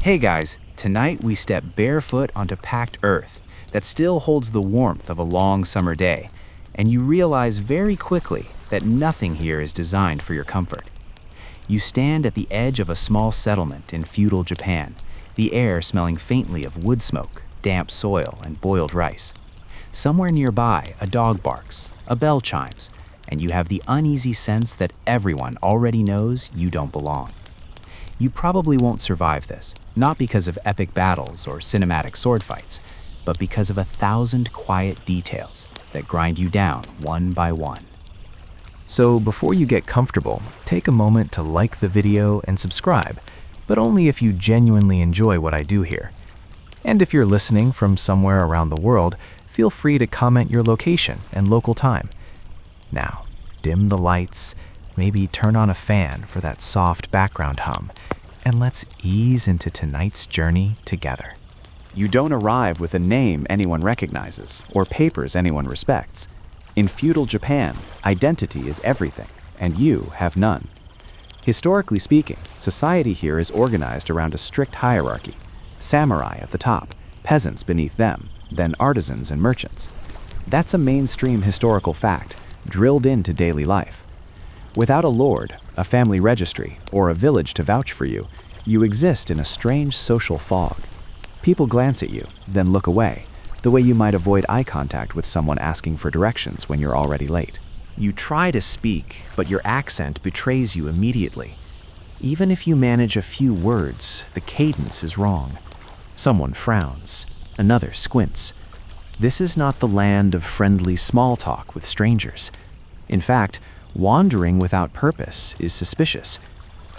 Hey guys, tonight we step barefoot onto packed earth that still holds the warmth of a long summer day, and you realize very quickly that nothing here is designed for your comfort. You stand at the edge of a small settlement in feudal Japan, the air smelling faintly of wood smoke, damp soil, and boiled rice. Somewhere nearby, a dog barks, a bell chimes, and you have the uneasy sense that everyone already knows you don't belong. You probably won't survive this, not because of epic battles or cinematic sword fights, but because of 1,000 quiet details that grind you down one by one. So before you get comfortable, take a moment to like the video and subscribe, but only if you genuinely enjoy what I do here. And if you're listening from somewhere around the world, feel free to comment your location and local time. Now, dim the lights, maybe turn on a fan for that soft background hum, and let's ease into tonight's journey together. You don't arrive with a name anyone recognizes or papers anyone respects. In feudal Japan, identity is everything, and you have none. Historically speaking, society here is organized around a strict hierarchy. Samurai at the top, peasants beneath them, then artisans and merchants. That's a mainstream historical fact, drilled into daily life. Without a lord, a family registry, or a village to vouch for you, you exist in a strange social fog. People glance at you, then look away, the way you might avoid eye contact with someone asking for directions when you're already late. You try to speak, but your accent betrays you immediately. Even if you manage a few words, the cadence is wrong. Someone frowns, another squints. This is not the land of friendly small talk with strangers. In fact, wandering without purpose is suspicious.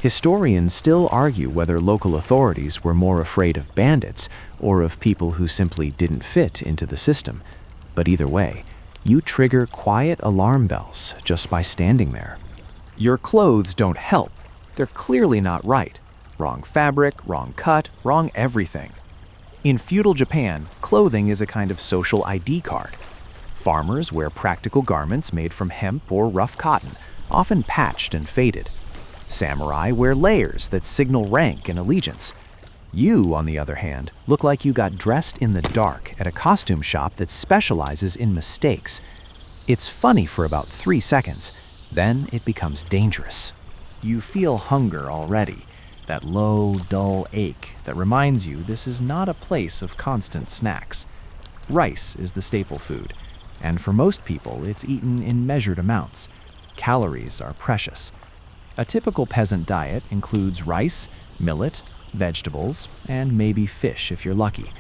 Historians still argue whether local authorities were more afraid of bandits or of people who simply didn't fit into the system. But either way, you trigger quiet alarm bells just by standing there. Your clothes don't help. They're clearly not right. Wrong fabric, wrong cut, wrong everything. In feudal Japan, clothing is a kind of social ID card. Farmers wear practical garments made from hemp or rough cotton, often patched and faded. Samurai wear layers that signal rank and allegiance. You, on the other hand, look like you got dressed in the dark at a costume shop that specializes in mistakes. It's funny for about 3 seconds, then it becomes dangerous. You feel hunger already, that low, dull ache that reminds you this is not a place of constant snacks. Rice is the staple food, and for most people it's eaten in measured amounts. Calories are precious. A typical peasant diet includes rice, millet, vegetables, and maybe fish if you're lucky.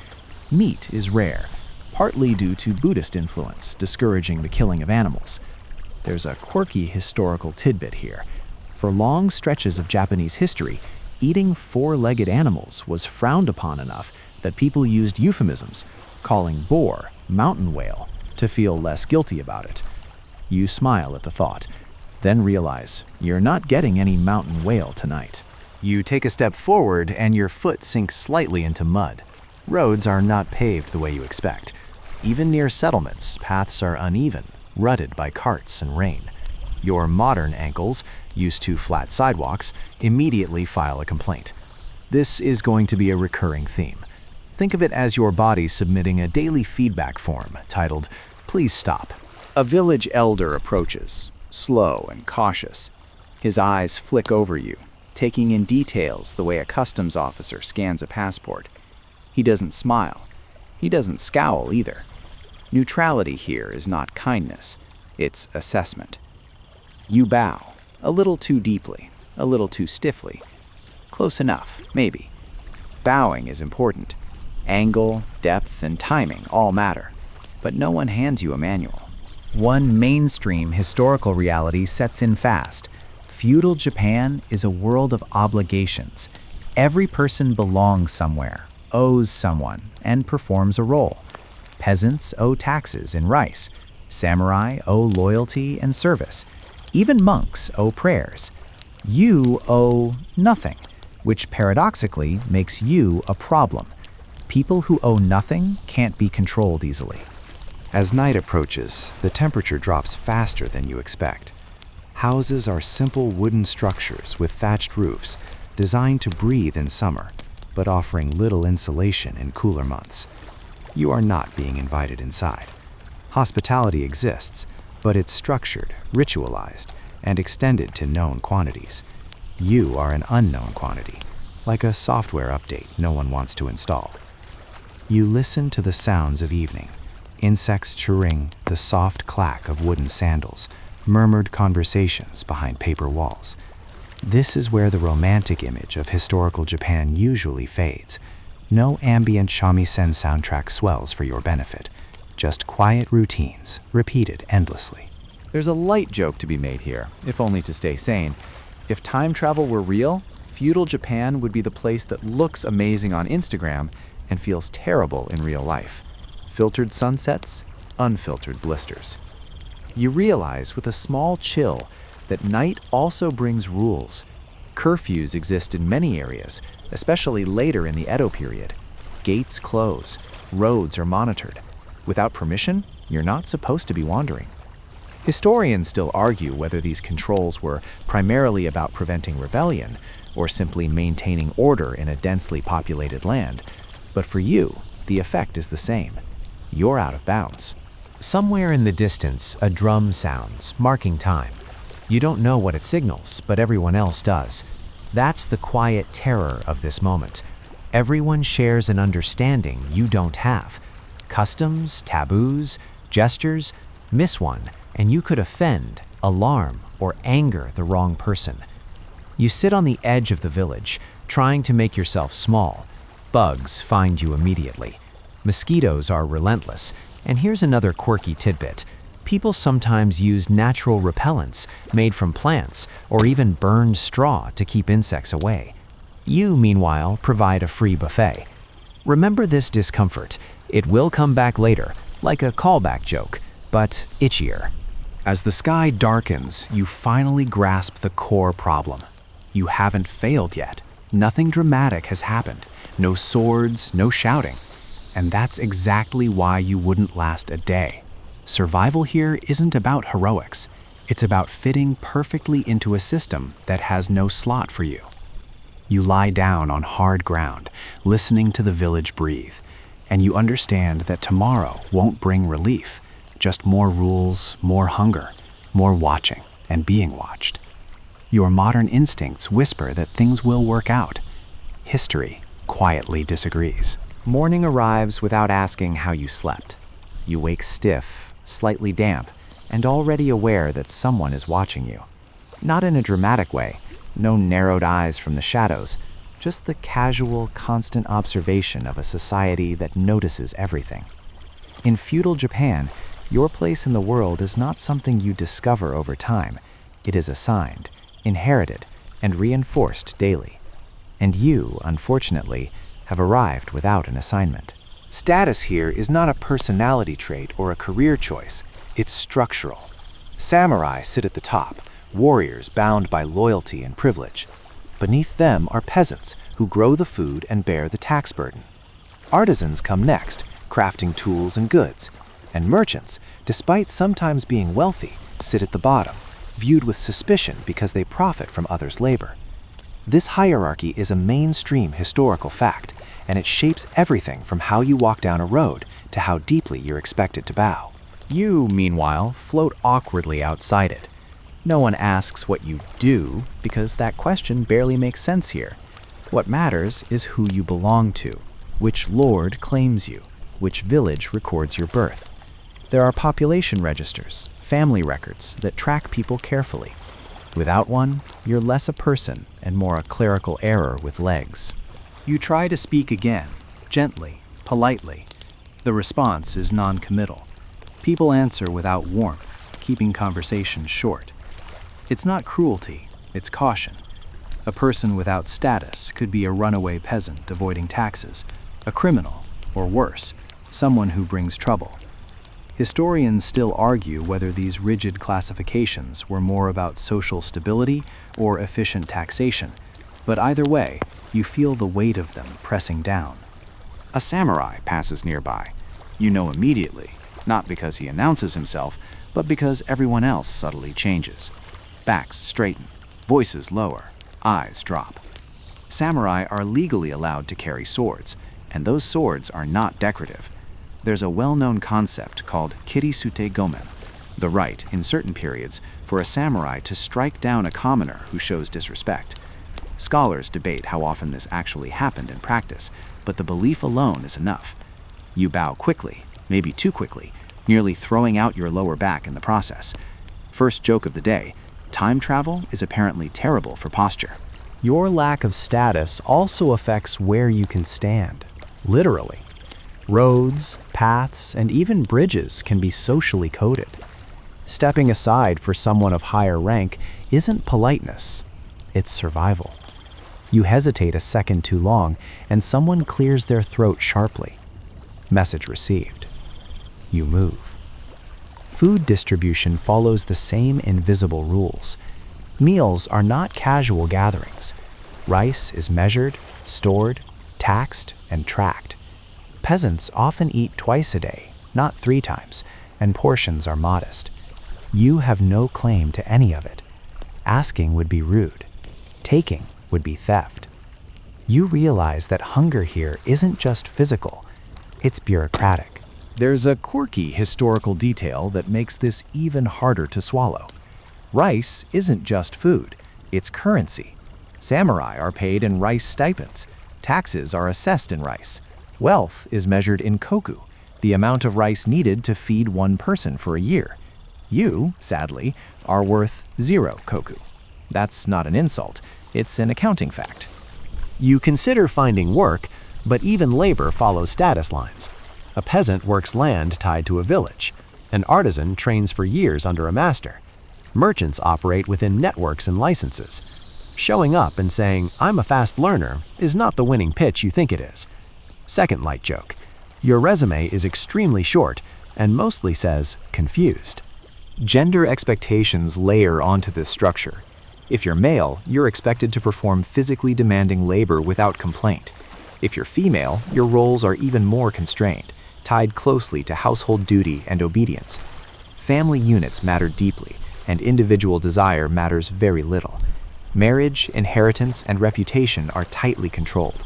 Meat is rare, partly due to Buddhist influence discouraging the killing of animals. There's a quirky historical tidbit here. For long stretches of Japanese history, eating four-legged animals was frowned upon enough that people used euphemisms, calling boar mountain whale, to feel less guilty about it. You smile at the thought, then realize you're not getting any mountain whale tonight. You take a step forward and your foot sinks slightly into mud. Roads are not paved the way you expect. Even near settlements, paths are uneven, rutted by carts and rain. Your modern ankles, used to flat sidewalks, immediately file a complaint. This is going to be a recurring theme. Think of it as your body submitting a daily feedback form titled, "Please stop." A village elder approaches, slow and cautious. His eyes flick over you, taking in details the way a customs officer scans a passport. He doesn't smile. He doesn't scowl either. Neutrality here is not kindness, it's assessment. You bow, a little too deeply, a little too stiffly. Close enough, maybe. Bowing is important. Angle, depth, and timing all matter, but no one hands you a manual. One mainstream historical reality sets in fast. Feudal Japan is a world of obligations. Every person belongs somewhere, owes someone, and performs a role. Peasants owe taxes in rice. Samurai owe loyalty and service. Even monks owe prayers. You owe nothing, which paradoxically makes you a problem. People who owe nothing can't be controlled easily. As night approaches, the temperature drops faster than you expect. Houses are simple wooden structures with thatched roofs, designed to breathe in summer. but offering little insulation in cooler months. You are not being invited inside. Hospitality exists, but it's structured, ritualized, and extended to known quantities. You are an unknown quantity, like a software update no one wants to install. You listen to the sounds of evening, insects chirring, the soft clack of wooden sandals, murmured conversations behind paper walls. This is where the romantic image of historical Japan usually fades. No ambient shamisen soundtrack swells for your benefit, just quiet routines repeated endlessly. There's a light joke to be made here, if only to stay sane. If time travel were real, feudal Japan would be the place that looks amazing on Instagram and feels terrible in real life. Filtered sunsets, unfiltered blisters. You realize with a small chill that night also brings rules. Curfews exist in many areas, especially later in the Edo period. Gates close, roads are monitored. Without permission, you're not supposed to be wandering. Historians still argue whether these controls were primarily about preventing rebellion or simply maintaining order in a densely populated land. But for you, the effect is the same. You're out of bounds. Somewhere in the distance, a drum sounds, marking time. You don't know what it signals, but everyone else does. That's the quiet terror of this moment. Everyone shares an understanding you don't have. Customs, taboos, gestures, miss one, and you could offend, alarm, or anger the wrong person. You sit on the edge of the village, trying to make yourself small. Bugs find you immediately. Mosquitoes are relentless. And here's another quirky tidbit. People sometimes use natural repellents made from plants or even burned straw to keep insects away. You, meanwhile, provide a free buffet. Remember this discomfort. It will come back later, like a callback joke, but itchier. As the sky darkens, you finally grasp the core problem. You haven't failed yet. Nothing dramatic has happened. No swords, no shouting. And that's exactly why you wouldn't last a day. Survival here isn't about heroics. It's about fitting perfectly into a system that has no slot for you. You lie down on hard ground, listening to the village breathe, and you understand that tomorrow won't bring relief, just more rules, more hunger, more watching and being watched. Your modern instincts whisper that things will work out. History quietly disagrees. Morning arrives without asking how you slept. You wake stiff, slightly damp, and already aware that someone is watching you. Not in a dramatic way, no narrowed eyes from the shadows, just the casual, constant observation of a society that notices everything. In feudal Japan, your place in the world is not something you discover over time. It is assigned, inherited, and reinforced daily. And you, unfortunately, have arrived without an assignment. Status here is not a personality trait or a career choice. It's structural. Samurai sit at the top, warriors bound by loyalty and privilege. Beneath them are peasants who grow the food and bear the tax burden. Artisans come next, crafting tools and goods. And merchants, despite sometimes being wealthy, sit at the bottom, viewed with suspicion because they profit from others' labor. This hierarchy is a mainstream historical fact, and it shapes everything from how you walk down a road to how deeply you're expected to bow. You, meanwhile, float awkwardly outside it. No one asks what you do, because that question barely makes sense here. What matters is who you belong to, which lord claims you, which village records your birth. There are population registers, family records that track people carefully. Without one, you're less a person and more a clerical error with legs. You try to speak again, gently, politely. The response is non-committal. People answer without warmth, keeping conversation short. It's not cruelty, it's caution. A person without status could be a runaway peasant avoiding taxes, a criminal, or worse, someone who brings trouble. Historians still argue whether these rigid classifications were more about social stability or efficient taxation, but either way, you feel the weight of them pressing down. A samurai passes nearby. You know immediately, not because he announces himself, but because everyone else subtly changes. Backs straighten, voices lower, eyes drop. Samurai are legally allowed to carry swords, and those swords are not decorative. There's a well-known concept called kirisute gomen, the right, in certain periods, for a samurai to strike down a commoner who shows disrespect. Scholars debate how often this actually happened in practice, but the belief alone is enough. You bow quickly, maybe too quickly, nearly throwing out your lower back in the process. First joke of the day, time travel is apparently terrible for posture. Your lack of status also affects where you can stand, literally. Roads, paths, and even bridges can be socially coded. Stepping aside for someone of higher rank isn't politeness, it's survival. You hesitate a second too long, and someone clears their throat sharply. Message received. You move. Food distribution follows the same invisible rules. Meals are not casual gatherings. Rice is measured, stored, taxed, and tracked. Peasants often eat twice a day, not 3 times, and portions are modest. You have no claim to any of it. Asking would be rude. Taking would be theft. You realize that hunger here isn't just physical, it's bureaucratic. There's a quirky historical detail that makes this even harder to swallow. Rice isn't just food, it's currency. Samurai are paid in rice stipends. Taxes are assessed in rice. Wealth is measured in koku, the amount of rice needed to feed one person for a year. You, sadly, are worth 0 koku. That's not an insult, it's an accounting fact. You consider finding work, but even labor follows status lines. A peasant works land tied to a village. An artisan trains for years under a master. Merchants operate within networks and licenses. Showing up and saying, "I'm a fast learner," is not the winning pitch you think it is. Second light joke. Your resume is extremely short and mostly says confused. Gender expectations layer onto this structure. If you're male, you're expected to perform physically demanding labor without complaint. If you're female, your roles are even more constrained, tied closely to household duty and obedience. Family units matter deeply, and individual desire matters very little. Marriage, inheritance, and reputation are tightly controlled.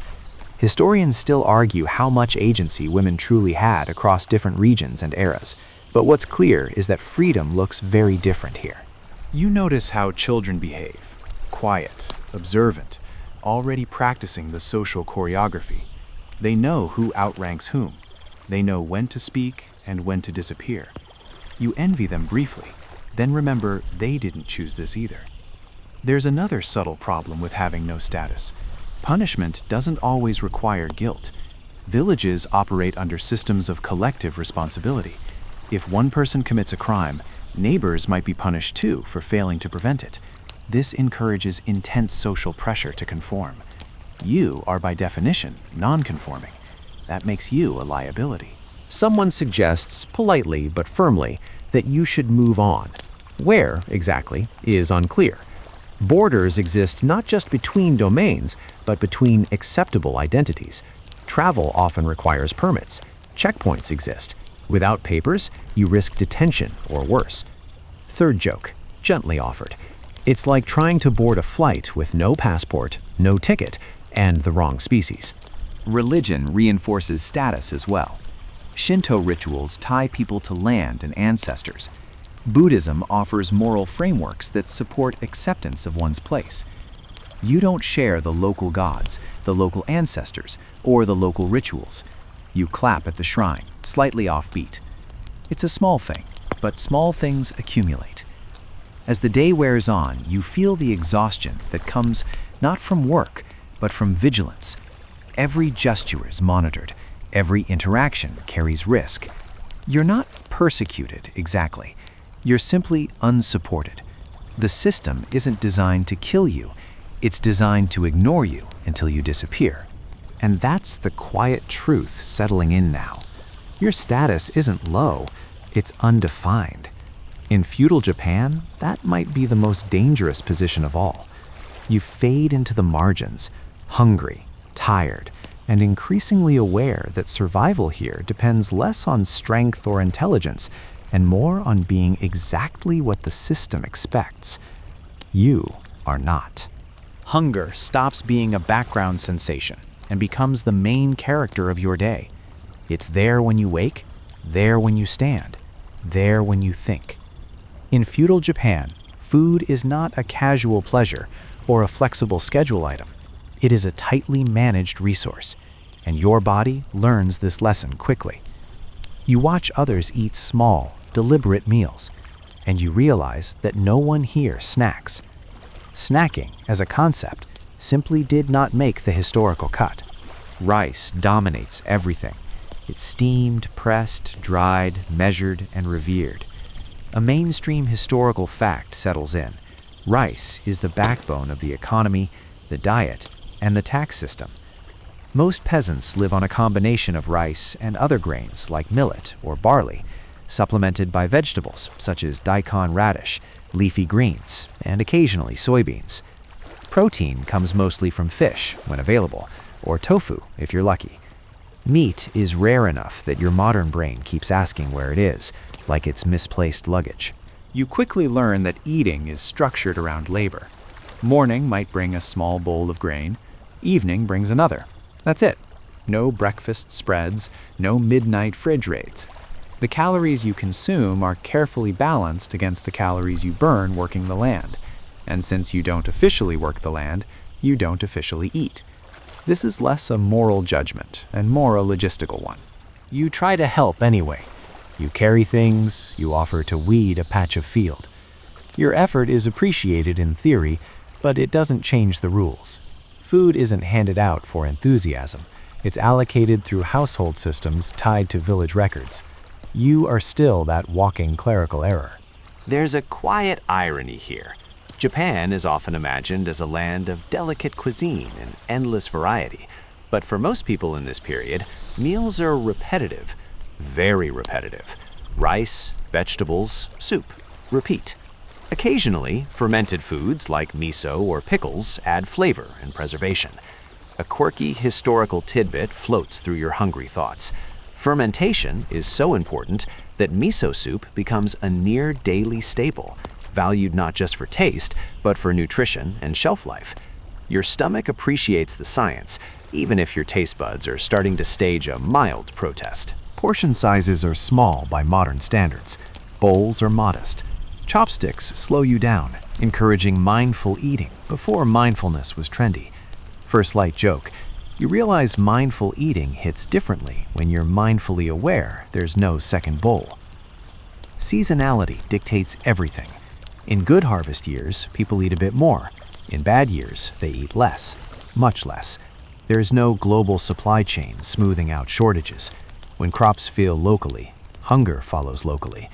Historians still argue how much agency women truly had across different regions and eras, but what's clear is that freedom looks very different here. You notice how children behave, quiet, observant, already practicing the social choreography. They know who outranks whom. They know when to speak and when to disappear. You envy them briefly, then remember they didn't choose this either. There's another subtle problem with having no status. Punishment doesn't always require guilt. Villages operate under systems of collective responsibility. If one person commits a crime, neighbors might be punished too for failing to prevent it. This encourages intense social pressure to conform. You are by definition non-conforming. That makes you a liability. Someone suggests, politely but firmly, that you should move on. Where, exactly, is unclear. Borders exist not just between domains, but between acceptable identities. Travel often requires permits. Checkpoints exist. Without papers, you risk detention or worse. Third joke, gently offered. It's like trying to board a flight with no passport, no ticket, and the wrong species. Religion reinforces status as well. Shinto rituals tie people to land and ancestors. Buddhism offers moral frameworks that support acceptance of one's place. You don't share the local gods, the local ancestors, or the local rituals. You clap at the shrine, slightly offbeat. It's a small thing, but small things accumulate. As the day wears on, you feel the exhaustion that comes not from work, but from vigilance. Every gesture is monitored. Every interaction carries risk. You're not persecuted, exactly. You're simply unsupported. The system isn't designed to kill you. It's designed to ignore you until you disappear. And that's the quiet truth settling in now. Your status isn't low, it's undefined. In feudal Japan, that might be the most dangerous position of all. You fade into the margins, hungry, tired, and increasingly aware that survival here depends less on strength or intelligence and more on being exactly what the system expects. You are not. Hunger stops being a background sensation and becomes the main character of your day. It's there when you wake, there when you stand, there when you think. In feudal Japan, food is not a casual pleasure or a flexible schedule item. It is a tightly managed resource, and your body learns this lesson quickly. You watch others eat small, deliberate meals, and you realize that no one here snacks. Snacking, as a concept, simply did not make the historical cut. Rice dominates everything. It's steamed, pressed, dried, measured, and revered. A mainstream historical fact settles in. Rice is the backbone of the economy, the diet, and the tax system. Most peasants live on a combination of rice and other grains like millet or barley, supplemented by vegetables such as daikon radish, leafy greens, and occasionally soybeans. Protein comes mostly from fish, when available, or tofu if you're lucky. Meat is rare enough that your modern brain keeps asking where it is, like it's misplaced luggage. You quickly learn that eating is structured around labor. Morning might bring a small bowl of grain, evening brings another. That's it. No breakfast spreads, no midnight fridge raids. The calories you consume are carefully balanced against the calories you burn working the land. And since you don't officially work the land, you don't officially eat. This is less a moral judgment and more a logistical one. You try to help anyway. You carry things, you offer to weed a patch of field. Your effort is appreciated in theory, but it doesn't change the rules. Food isn't handed out for enthusiasm. It's allocated through household systems tied to village records. You are still that walking clerical error. There's a quiet irony here. Japan is often imagined as a land of delicate cuisine and endless variety, but for most people in this period, meals are repetitive, very repetitive. Rice, vegetables, soup, repeat. Occasionally, fermented foods like miso or pickles add flavor and preservation. A quirky historical tidbit floats through your hungry thoughts. Fermentation is so important that miso soup becomes a near daily staple, valued not just for taste, but for nutrition and shelf life. Your stomach appreciates the science, even if your taste buds are starting to stage a mild protest. Portion sizes are small by modern standards. Bowls are modest. Chopsticks slow you down, encouraging mindful eating before mindfulness was trendy. First light joke, you realize mindful eating hits differently when you're mindfully aware there's no second bowl. Seasonality dictates everything. In good harvest years, people eat a bit more. In bad years, they eat less, much less. There's no global supply chain smoothing out shortages. When crops fail locally, hunger follows locally.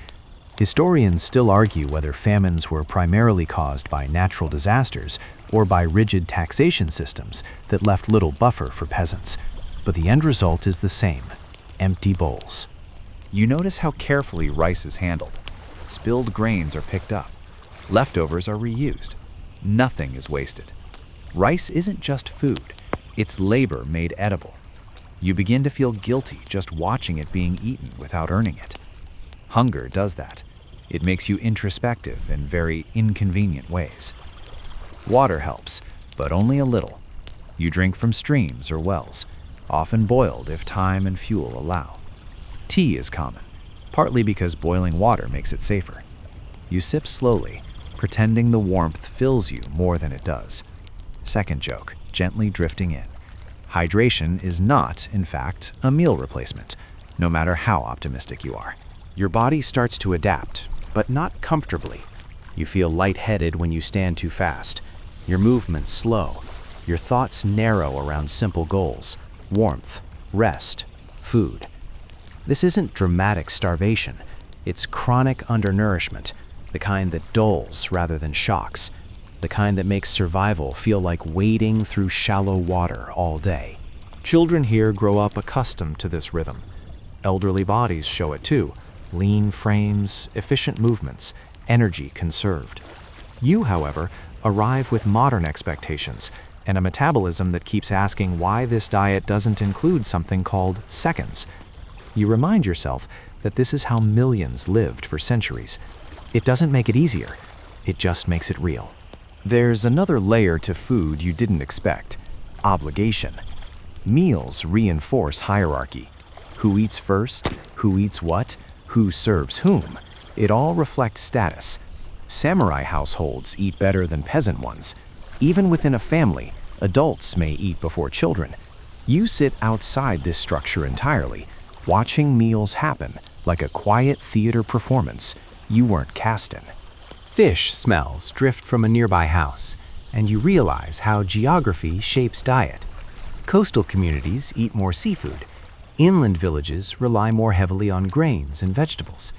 Historians still argue whether famines were primarily caused by natural disasters or by rigid taxation systems that left little buffer for peasants. But the end result is the same: empty bowls. You notice how carefully rice is handled. Spilled grains are picked up. Leftovers are reused. Nothing is wasted. Rice isn't just food, it's labor made edible. You begin to feel guilty just watching it being eaten without earning it. Hunger does that. It makes you introspective in very inconvenient ways. Water helps, but only a little. You drink from streams or wells, often boiled if time and fuel allow. Tea is common, partly because boiling water makes it safer. You sip slowly, pretending the warmth fills you more than it does. Second joke, gently drifting in. Hydration is not, in fact, a meal replacement, no matter how optimistic you are. Your body starts to adapt, but not comfortably. You feel lightheaded when you stand too fast. Your movements slow. Your thoughts narrow around simple goals: warmth, rest, food. This isn't dramatic starvation. It's chronic undernourishment, the kind that dulls rather than shocks, the kind that makes survival feel like wading through shallow water all day. Children here grow up accustomed to this rhythm. Elderly bodies show it too. Lean frames, efficient movements, energy conserved. You, however, arrive with modern expectations and a metabolism that keeps asking why this diet doesn't include something called seconds. You remind yourself that this is how millions lived for centuries. It doesn't make it easier, it just makes it real. There's another layer to food you didn't expect: obligation. Meals reinforce hierarchy. Who eats first? Who eats what? Who serves whom? It all reflects status. Samurai households eat better than peasant ones. Even within a family, adults may eat before children. You sit outside this structure entirely, watching meals happen like a quiet theater performance you weren't cast in. Fish smells drift from a nearby house, and you realize how geography shapes diet. Coastal communities eat more seafood. Inland villages rely more heavily on grains and vegetables.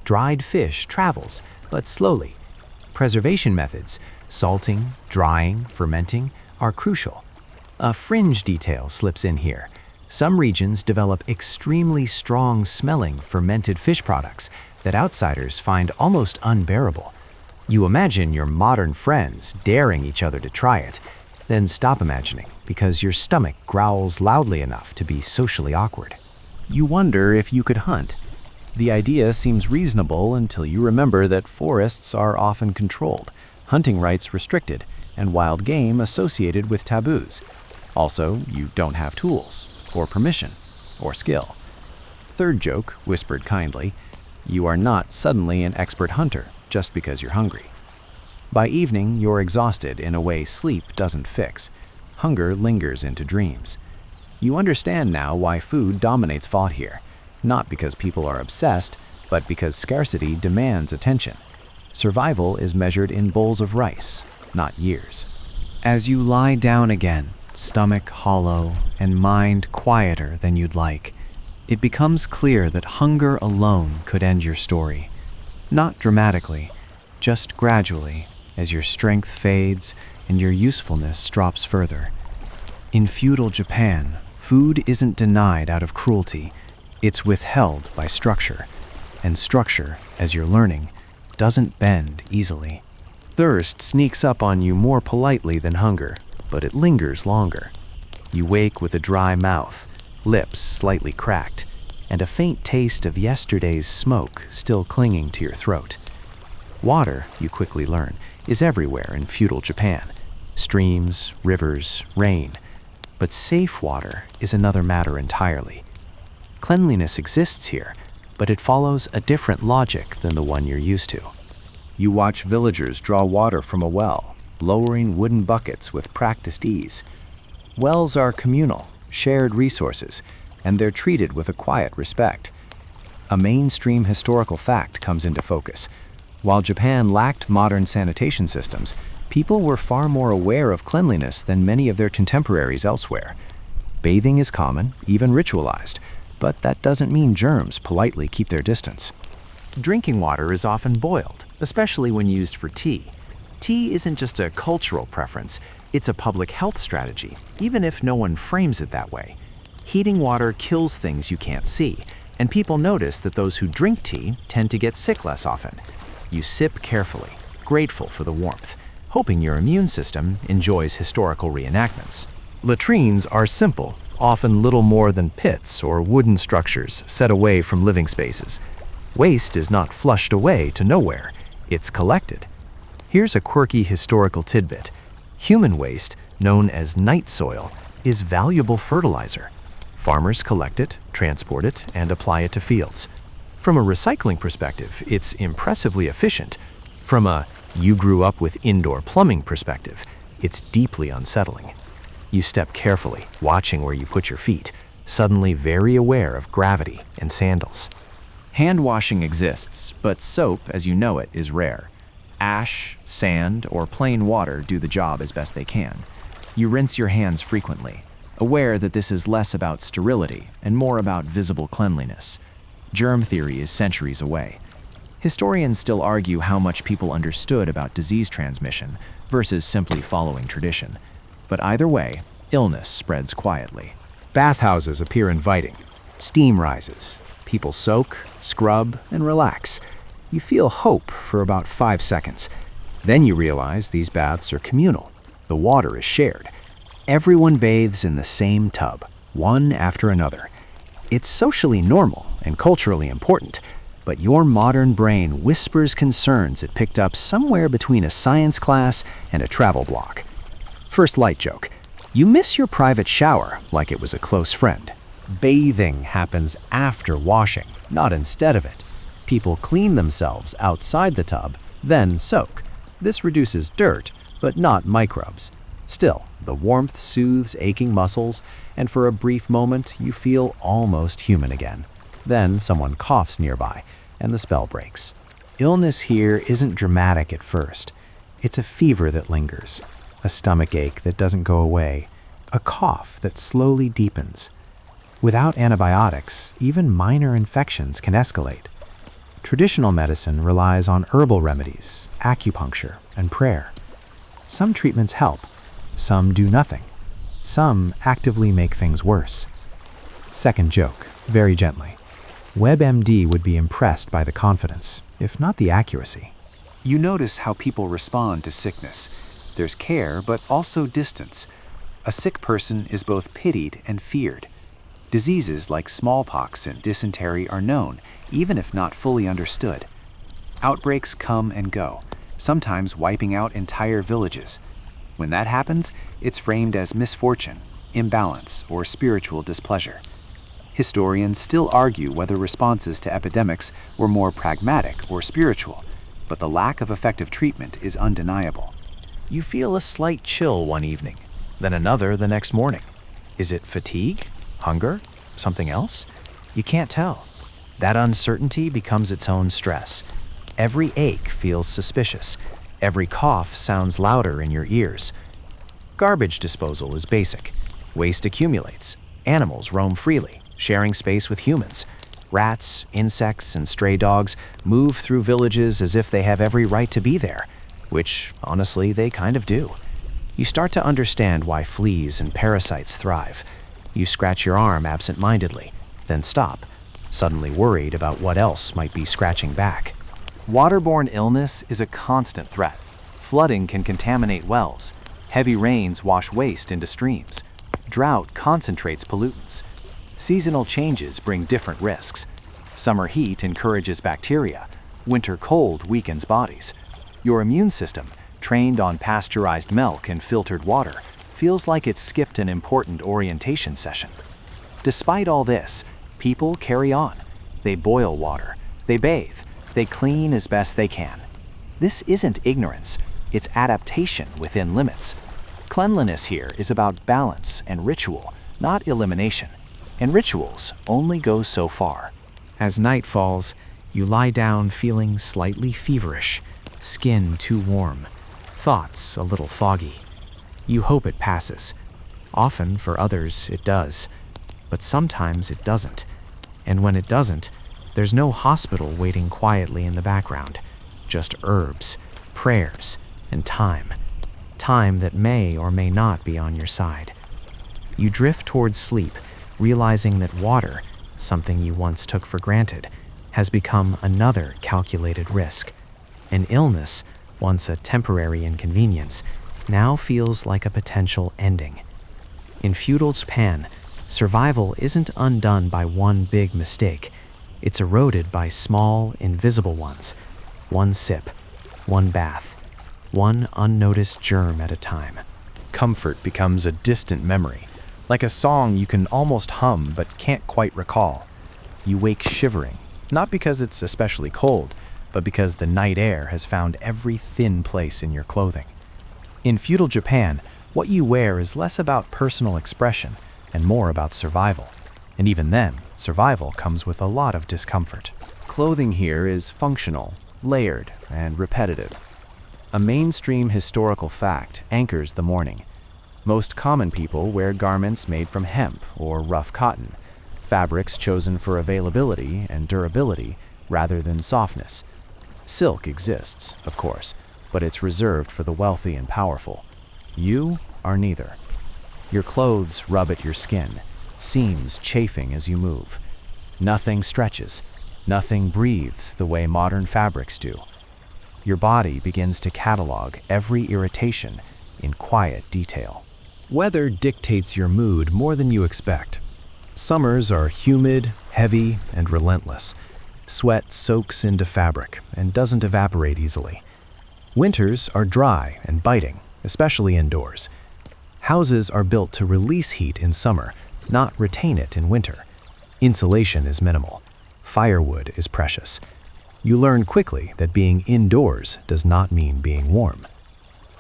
Dried fish travels, but slowly. Preservation methods, salting, drying, fermenting, are crucial. A fringe detail slips in here. Some regions develop extremely strong-smelling fermented fish products that outsiders find almost unbearable. You imagine your modern friends daring each other to try it, then stop imagining because your stomach growls loudly enough to be socially awkward. You wonder if you could hunt. The idea seems reasonable until you remember that forests are often controlled, hunting rights restricted, and wild game associated with taboos. Also, you don't have tools, or permission, or skill. Third joke, whispered kindly, you are not suddenly an expert hunter just because you're hungry. By evening, you're exhausted in a way sleep doesn't fix. Hunger lingers into dreams. You understand now why food dominates thought here, not because people are obsessed, but because scarcity demands attention. Survival is measured in bowls of rice, not years. As you lie down again, stomach hollow and mind quieter than you'd like, it becomes clear that hunger alone could end your story. Not dramatically, just gradually, as your strength fades and your usefulness drops further. In feudal Japan, food isn't denied out of cruelty, it's withheld by structure. And structure, as you're learning, doesn't bend easily. Thirst sneaks up on you more politely than hunger, but it lingers longer. You wake with a dry mouth, lips slightly cracked, and a faint taste of yesterday's smoke still clinging to your throat. Water, you quickly learn, is everywhere in feudal Japan. Streams, rivers, rain. But safe water is another matter entirely. Cleanliness exists here, but it follows a different logic than the one you're used to. You watch villagers draw water from a well, lowering wooden buckets with practiced ease. Wells are communal, shared resources, and they're treated with a quiet respect. A mainstream historical fact comes into focus. While Japan lacked modern sanitation systems, people were far more aware of cleanliness than many of their contemporaries elsewhere. Bathing is common, even ritualized, but that doesn't mean germs politely keep their distance. Drinking water is often boiled, especially when used for tea. Tea isn't just a cultural preference, it's a public health strategy, even if no one frames it that way. Heating water kills things you can't see, and people notice that those who drink tea tend to get sick less often. You sip carefully, grateful for the warmth, hoping your immune system enjoys historical reenactments. Latrines are simple, often little more than pits or wooden structures set away from living spaces. Waste is not flushed away to nowhere, it's collected. Here's a quirky historical tidbit. Human waste, known as night soil, is valuable fertilizer. Farmers collect it, transport it, and apply it to fields. From a recycling perspective, it's impressively efficient. From a you grew up with indoor plumbing perspective, it's deeply unsettling. You step carefully, watching where you put your feet, suddenly very aware of gravity and sandals. Hand washing exists, but soap, as you know it, is rare. Ash, sand, or plain water do the job as best they can. You rinse your hands frequently, aware that this is less about sterility and more about visible cleanliness. Germ theory is centuries away. Historians still argue how much people understood about disease transmission versus simply following tradition. But either way, illness spreads quietly. Bathhouses appear inviting. Steam rises. People soak, scrub, and relax. You feel hope for about 5 seconds. Then you realize these baths are communal. The water is shared. Everyone bathes in the same tub, one after another. It's socially normal and culturally important, but your modern brain whispers concerns it picked up somewhere between a science class and a travel blog. First light joke. You miss your private shower like it was a close friend. Bathing happens after washing, not instead of it. People clean themselves outside the tub, then soak. This reduces dirt, but not microbes. Still, the warmth soothes aching muscles, and for a brief moment, you feel almost human again. Then someone coughs nearby, and the spell breaks. Illness here isn't dramatic at first. It's a fever that lingers, a stomach ache that doesn't go away, a cough that slowly deepens. Without antibiotics, even minor infections can escalate. Traditional medicine relies on herbal remedies, acupuncture, and prayer. Some treatments help, some do nothing. Some actively make things worse. Second joke, very gently. WebMD would be impressed by the confidence, if not the accuracy. You notice how people respond to sickness. There's care, but also distance. A sick person is both pitied and feared. Diseases like smallpox and dysentery are known, even if not fully understood. Outbreaks come and go, sometimes wiping out entire villages. When that happens, it's framed as misfortune, imbalance, or spiritual displeasure. Historians still argue whether responses to epidemics were more pragmatic or spiritual, but the lack of effective treatment is undeniable. You feel a slight chill one evening, then another the next morning. Is it fatigue? Hunger? Something else? You can't tell. That uncertainty becomes its own stress. Every ache feels suspicious. Every cough sounds louder in your ears. Garbage disposal is basic. Waste accumulates. Animals roam freely, sharing space with humans. Rats, insects, and stray dogs move through villages as if they have every right to be there, which, honestly, they kind of do. You start to understand why fleas and parasites thrive. You scratch your arm absent-mindedly, then stop, suddenly worried about what else might be scratching back. Waterborne illness is a constant threat. Flooding can contaminate wells. Heavy rains wash waste into streams. Drought concentrates pollutants. Seasonal changes bring different risks. Summer heat encourages bacteria. Winter cold weakens bodies. Your immune system, trained on pasteurized milk and filtered water, feels like it's skipped an important orientation session. Despite all this, people carry on. They boil water. They bathe. They clean as best they can. This isn't ignorance. It's adaptation within limits. Cleanliness here is about balance and ritual, not elimination. And rituals only go so far. As night falls, you lie down feeling slightly feverish, skin too warm, thoughts a little foggy. You hope it passes. Often, for others, it does. But sometimes it doesn't. And when it doesn't, there's no hospital waiting quietly in the background. Just herbs, prayers, and time. Time that may or may not be on your side. You drift towards sleep, realizing that water, something you once took for granted, has become another calculated risk. An illness, once a temporary inconvenience, now feels like a potential ending. In feudal Japan, survival isn't undone by one big mistake. It's eroded by small, invisible ones. One sip, one bath, one unnoticed germ at a time. Comfort becomes a distant memory, like a song you can almost hum but can't quite recall. You wake shivering, not because it's especially cold, but because the night air has found every thin place in your clothing. In feudal Japan, what you wear is less about personal expression and more about survival. And even then, survival comes with a lot of discomfort. Clothing here is functional, layered, and repetitive. A mainstream historical fact anchors the morning. Most common people wear garments made from hemp or rough cotton, fabrics chosen for availability and durability rather than softness. Silk exists, of course, but it's reserved for the wealthy and powerful. You are neither. Your clothes rub at your skin, seams chafing as you move. Nothing stretches, nothing breathes the way modern fabrics do. Your body begins to catalog every irritation in quiet detail. Weather dictates your mood more than you expect. Summers are humid, heavy, and relentless. Sweat soaks into fabric and doesn't evaporate easily. Winters are dry and biting, especially indoors. Houses are built to release heat in summer, not retain it in winter. Insulation is minimal. Firewood is precious. You learn quickly that being indoors does not mean being warm.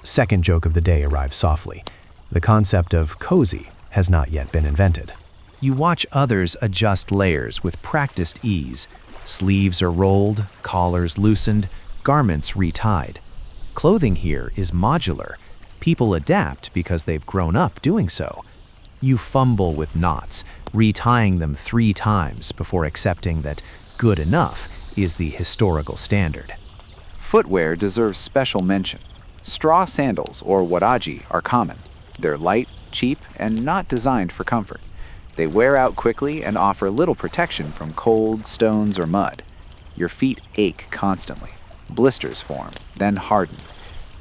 Second joke of the day arrives softly. The concept of cozy has not yet been invented. You watch others adjust layers with practiced ease. Sleeves are rolled, collars loosened, garments retied. Clothing here is modular. People adapt because they've grown up doing so. You fumble with knots, retying them 3 times before accepting that good enough is the historical standard. Footwear deserves special mention. Straw sandals, or waraji, are common. They're light, cheap, and not designed for comfort. They wear out quickly and offer little protection from cold, stones, or mud. Your feet ache constantly. Blisters form, then harden.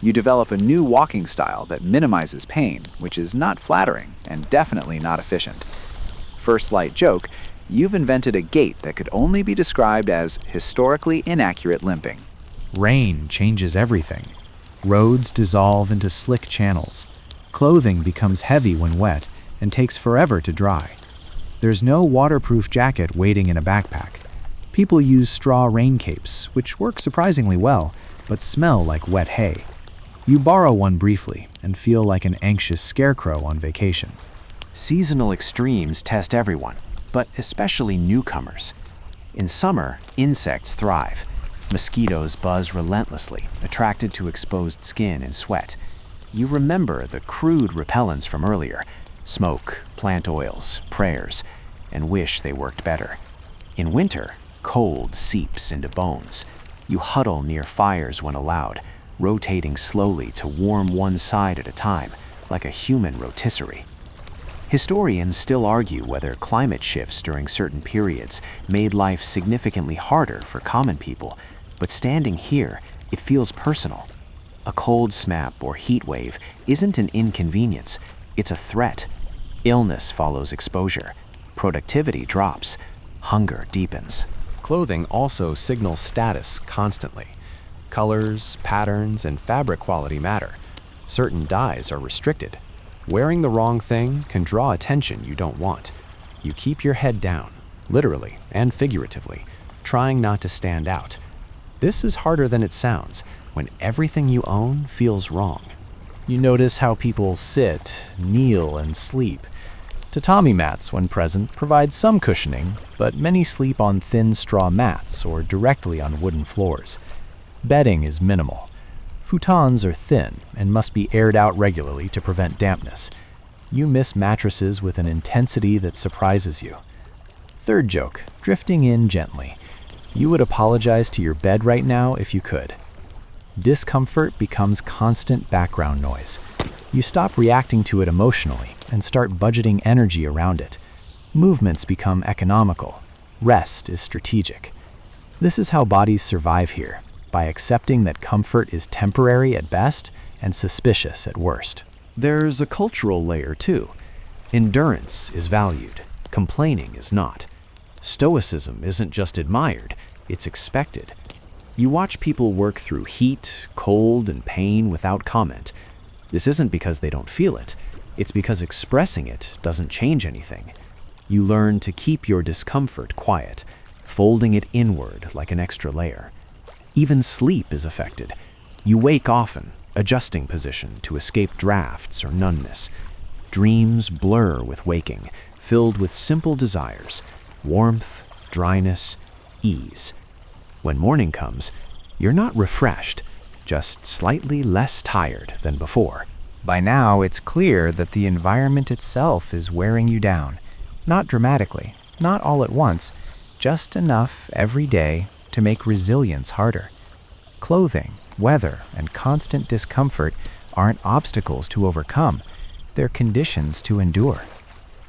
You develop a new walking style that minimizes pain, which is not flattering and definitely not efficient. First light joke, you've invented a gait that could only be described as historically inaccurate limping. Rain changes everything. Roads dissolve into slick channels. Clothing becomes heavy when wet and takes forever to dry. There's no waterproof jacket waiting in a backpack. People use straw rain capes, which work surprisingly well, but smell like wet hay. You borrow one briefly and feel like an anxious scarecrow on vacation. Seasonal extremes test everyone, but especially newcomers. In summer, insects thrive. Mosquitoes buzz relentlessly, attracted to exposed skin and sweat. You remember the crude repellents from earlier, smoke, plant oils, prayers, and wish they worked better. In winter, cold seeps into bones. You huddle near fires when allowed, rotating slowly to warm one side at a time, like a human rotisserie. Historians still argue whether climate shifts during certain periods made life significantly harder for common people, but standing here, it feels personal. A cold snap or heat wave isn't an inconvenience, it's a threat. Illness follows exposure. Productivity drops. Hunger deepens. Clothing also signals status constantly. Colors, patterns, and fabric quality matter. Certain dyes are restricted. Wearing the wrong thing can draw attention you don't want. You keep your head down, literally and figuratively, trying not to stand out. This is harder than it sounds when everything you own feels wrong. You notice how people sit, kneel, and sleep. Tatami mats, when present, provide some cushioning, but many sleep on thin straw mats or directly on wooden floors. Bedding is minimal. Futons are thin and must be aired out regularly to prevent dampness. You miss mattresses with an intensity that surprises you. Third joke, drifting in gently. You would apologize to your bed right now if you could. Discomfort becomes constant background noise. You stop reacting to it emotionally and start budgeting energy around it. Movements become economical. Rest is strategic. This is how bodies survive here, by accepting that comfort is temporary at best and suspicious at worst. There's a cultural layer too. Endurance is valued. Complaining is not. Stoicism isn't just admired, it's expected. You watch people work through heat, cold, and pain without comment. This isn't because they don't feel it. It's because expressing it doesn't change anything. You learn to keep your discomfort quiet, folding it inward like an extra layer. Even sleep is affected. You wake often, adjusting position to escape drafts or numbness. Dreams blur with waking, filled with simple desires, warmth, dryness, ease. When morning comes, you're not refreshed, just slightly less tired than before. By now, it's clear that the environment itself is wearing you down. Not dramatically, not all at once, just enough every day to make resilience harder. Clothing, weather, and constant discomfort aren't obstacles to overcome, they're conditions to endure.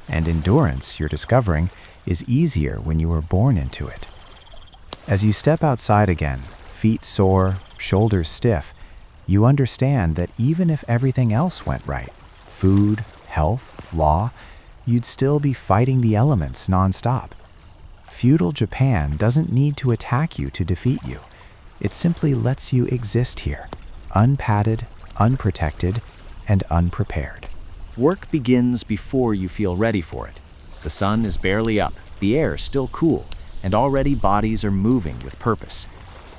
And endurance, you're discovering, is easier when you were born into it. As you step outside again, feet sore, shoulders stiff, you understand that even if everything else went right, food, health, law, you'd still be fighting the elements nonstop. Feudal Japan doesn't need to attack you to defeat you. It simply lets you exist here, unpadded, unprotected, and unprepared. Work begins before you feel ready for it. The sun is barely up, the air still cool, and already bodies are moving with purpose.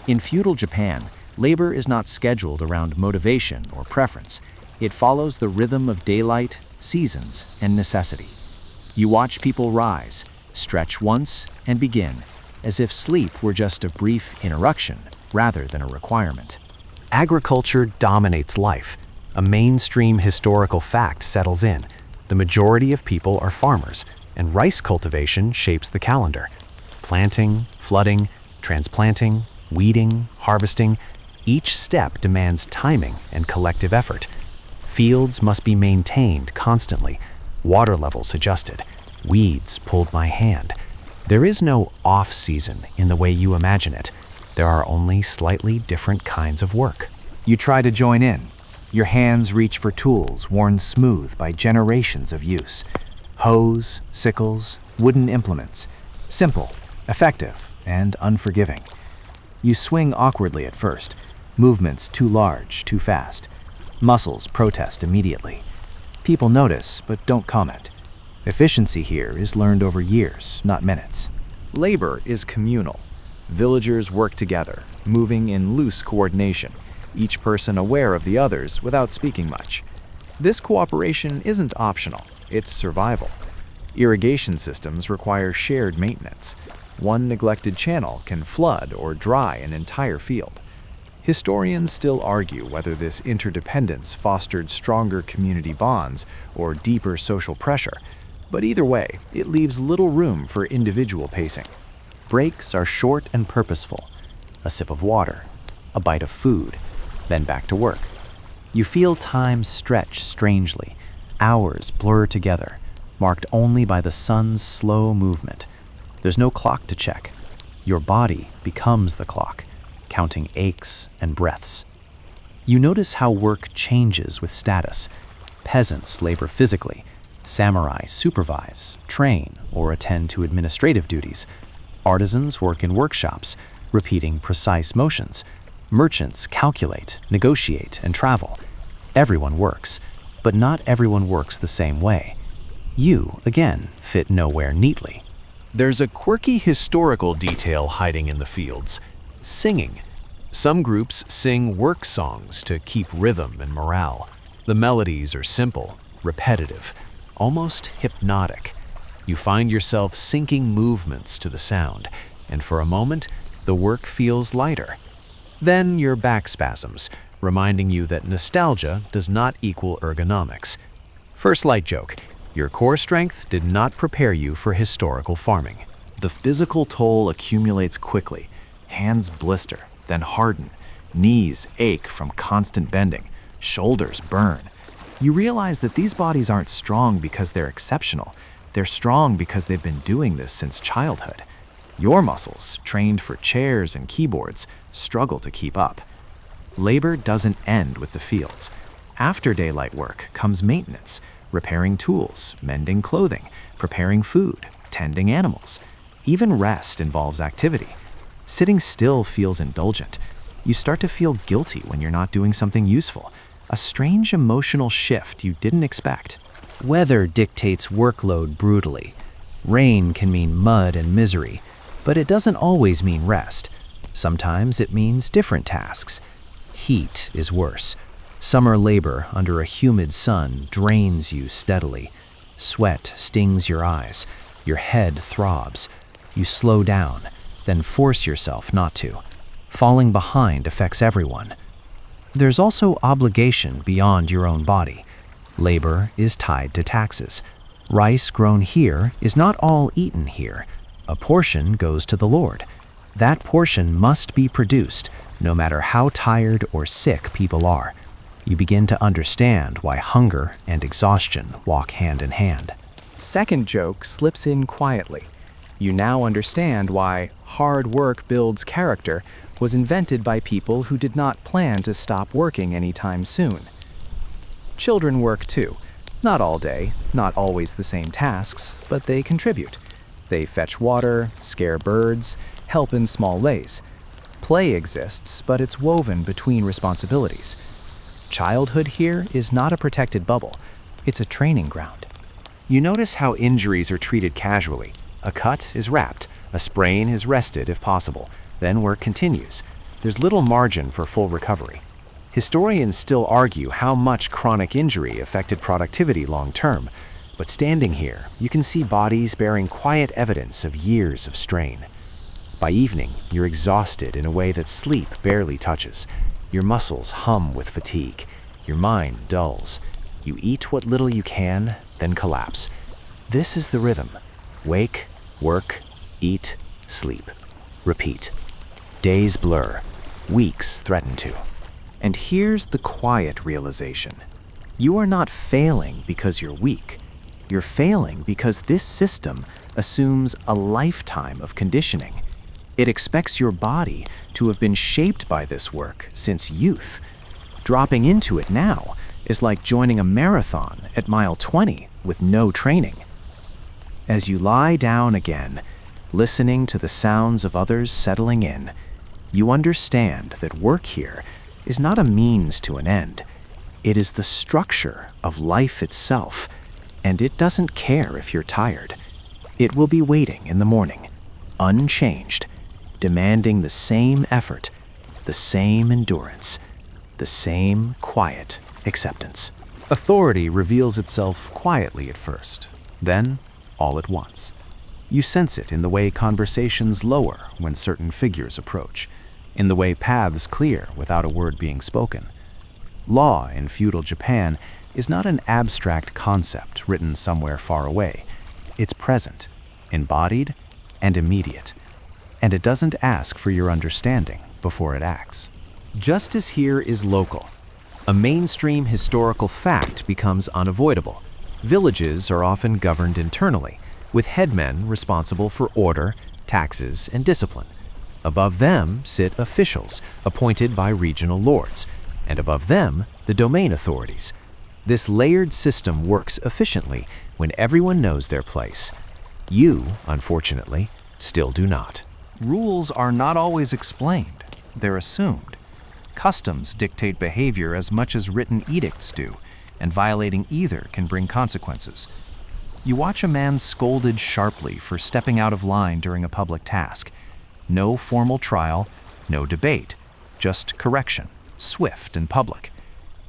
In feudal Japan, labor is not scheduled around motivation or preference. It follows the rhythm of daylight, seasons, and necessity. You watch people rise, stretch once, and begin, as if sleep were just a brief interruption rather than a requirement. Agriculture dominates life. A mainstream historical fact settles in. The majority of people are farmers, and rice cultivation shapes the calendar. Planting, flooding, transplanting, weeding, harvesting, each step demands timing and collective effort. Fields must be maintained constantly, water levels adjusted, weeds pulled by hand. There is no off-season in the way you imagine it. There are only slightly different kinds of work. You try to join in. Your hands reach for tools worn smooth by generations of use. Hoes, sickles, wooden implements. Simple, effective, and unforgiving. You swing awkwardly at first. Movements too large, too fast. Muscles protest immediately. People notice, but don't comment. Efficiency here is learned over years, not minutes. Labor is communal. Villagers work together, moving in loose coordination, each person aware of the others without speaking much. This cooperation isn't optional, it's survival. Irrigation systems require shared maintenance. One neglected channel can flood or dry an entire field. Historians still argue whether this interdependence fostered stronger community bonds or deeper social pressure, but either way, it leaves little room for individual pacing. Breaks are short and purposeful. A sip of water, a bite of food, then back to work. You feel time stretch strangely. Hours blur together, marked only by the sun's slow movement. There's no clock to check. Your body becomes the clock, counting aches and breaths. You notice how work changes with status. Peasants labor physically. Samurai supervise, train, or attend to administrative duties. Artisans work in workshops, repeating precise motions. Merchants calculate, negotiate, and travel. Everyone works, but not everyone works the same way. You, again, fit nowhere neatly. There's a quirky historical detail hiding in the fields: singing. Some groups sing work songs to keep rhythm and morale. The melodies are simple, repetitive, almost hypnotic. You find yourself syncing movements to the sound, and for a moment, the work feels lighter. Then your back spasms, reminding you that nostalgia does not equal ergonomics. First light joke: your core strength did not prepare you for historical farming. The physical toll accumulates quickly. Hands blister, then harden. Knees ache from constant bending. Shoulders burn. You realize that these bodies aren't strong because they're exceptional. They're strong because they've been doing this since childhood. Your muscles, trained for chairs and keyboards, struggle to keep up. Labor doesn't end with the fields. After daylight work comes maintenance, repairing tools, mending clothing, preparing food, tending animals. Even rest involves activity. Sitting still feels indulgent. You start to feel guilty when you're not doing something useful. A strange emotional shift you didn't expect. Weather dictates workload brutally. Rain can mean mud and misery, but it doesn't always mean rest. Sometimes it means different tasks. Heat is worse. Summer labor under a humid sun drains you steadily. Sweat stings your eyes. Your head throbs. You slow down, then force yourself not to. Falling behind affects everyone. There's also obligation beyond your own body. Labor is tied to taxes. Rice grown here is not all eaten here. A portion goes to the Lord. That portion must be produced, no matter how tired or sick people are. You begin to understand why hunger and exhaustion walk hand in hand. Second joke slips in quietly. You now understand why hard work builds character was invented by people who did not plan to stop working anytime soon. Children work too. Not all day, not always the same tasks, but they contribute. They fetch water, scare birds, help in small lays. Play exists, but it's woven between responsibilities. Childhood here is not a protected bubble. It's a training ground. You notice how injuries are treated casually. A cut is wrapped, a sprain is rested if possible, then work continues. There's little margin for full recovery. Historians still argue how much chronic injury affected productivity long term, but standing here, you can see bodies bearing quiet evidence of years of strain. By evening, you're exhausted in a way that sleep barely touches. Your muscles hum with fatigue. Your mind dulls. You eat what little you can, then collapse. This is the rhythm. Wake, work, eat, sleep. Repeat. Days blur. Weeks threaten to. And here's the quiet realization. You are not failing because you're weak. You're failing because this system assumes a lifetime of conditioning. It expects your body to have been shaped by this work since youth. Dropping into it now is like joining a marathon at mile 20 with no training. As you lie down again, listening to the sounds of others settling in, you understand that work here is not a means to an end. It is the structure of life itself, and it doesn't care if you're tired. It will be waiting in the morning, unchanged, demanding the same effort, the same endurance, the same quiet acceptance. Authority reveals itself quietly at first, then all at once. You sense it in the way conversations lower when certain figures approach, in the way paths clear without a word being spoken. Law in feudal Japan is not an abstract concept written somewhere far away. It's present, embodied, and immediate. And it doesn't ask for your understanding before it acts. Justice here is local. A mainstream historical fact becomes unavoidable. Villages are often governed internally, with headmen responsible for order, taxes, and discipline. Above them sit officials appointed by regional lords, and above them, the domain authorities. This layered system works efficiently when everyone knows their place. You, unfortunately, still do not. Rules are not always explained. They're assumed. Customs dictate behavior as much as written edicts do, and violating either can bring consequences. You watch a man scolded sharply for stepping out of line during a public task. No formal trial, no debate, just correction, swift and public.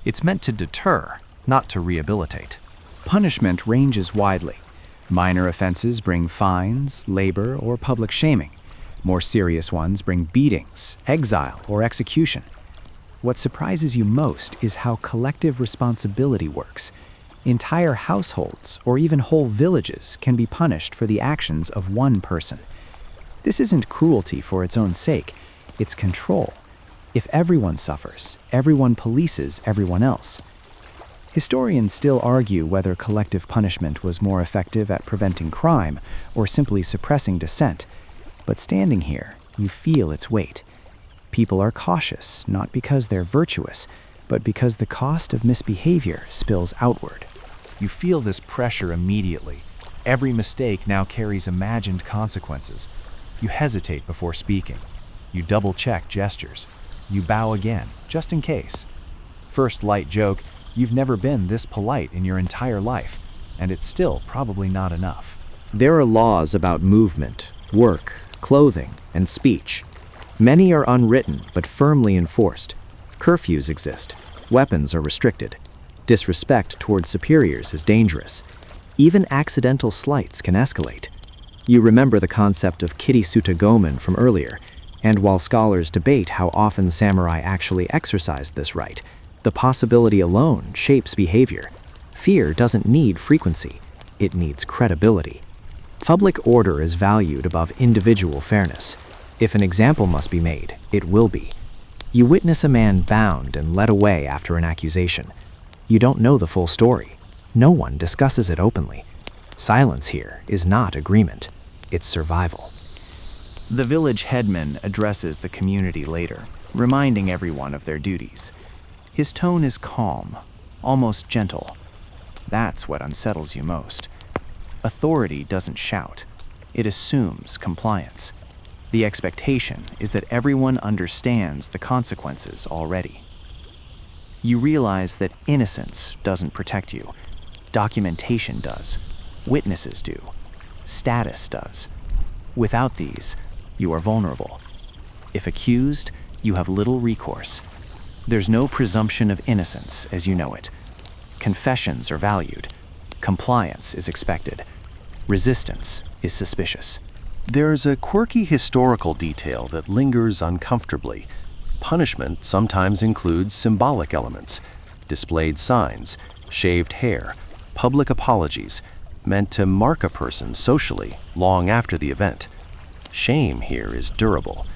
It's meant to deter, not to rehabilitate. Punishment ranges widely. Minor offenses bring fines, labor, or public shaming. More serious ones bring beatings, exile, or execution. What surprises you most is how collective responsibility works. Entire households, or even whole villages, can be punished for the actions of one person. This isn't cruelty for its own sake, it's control. If everyone suffers, everyone polices everyone else. Historians still argue whether collective punishment was more effective at preventing crime or simply suppressing dissent. But standing here, you feel its weight. People are cautious, not because they're virtuous, but because the cost of misbehavior spills outward. You feel this pressure immediately. Every mistake now carries imagined consequences. You hesitate before speaking. You double-check gestures. You bow again, just in case. First light joke, you've never been this polite in your entire life, and it's still probably not enough. There are laws about movement, work, clothing, and speech. Many are unwritten but firmly enforced. Curfews exist. Weapons are restricted. Disrespect towards superiors is dangerous. Even accidental slights can escalate. You remember the concept of Kiri-suta gomen from earlier, and while scholars debate how often samurai actually exercised this right, the possibility alone shapes behavior. Fear doesn't need frequency, it needs credibility. Public order is valued above individual fairness. If an example must be made, it will be. You witness a man bound and led away after an accusation. You don't know the full story. No one discusses it openly. Silence here is not agreement, it's survival. The village headman addresses the community later, reminding everyone of their duties. His tone is calm, almost gentle. That's what unsettles you most. Authority doesn't shout. It assumes compliance. The expectation is that everyone understands the consequences already. You realize that innocence doesn't protect you. Documentation does. Witnesses do. Status does. Without these, you are vulnerable. If accused, you have little recourse. There's no presumption of innocence as you know it. Confessions are valued. Compliance is expected. Resistance is suspicious. There's a quirky historical detail that lingers uncomfortably. Punishment sometimes includes symbolic elements, displayed signs, shaved hair, public apologies, meant to mark a person socially long after the event. Shame here is durable.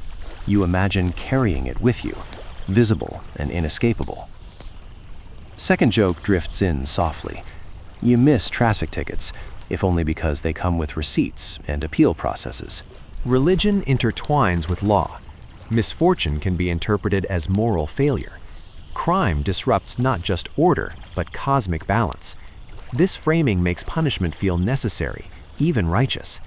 You imagine carrying it with you, visible and inescapable. Second joke drifts in softly. You miss traffic tickets, if only because they come with receipts and appeal processes. Religion intertwines with law. Misfortune can be interpreted as moral failure. Crime disrupts not just order, but cosmic balance. This framing makes punishment feel necessary, even righteous.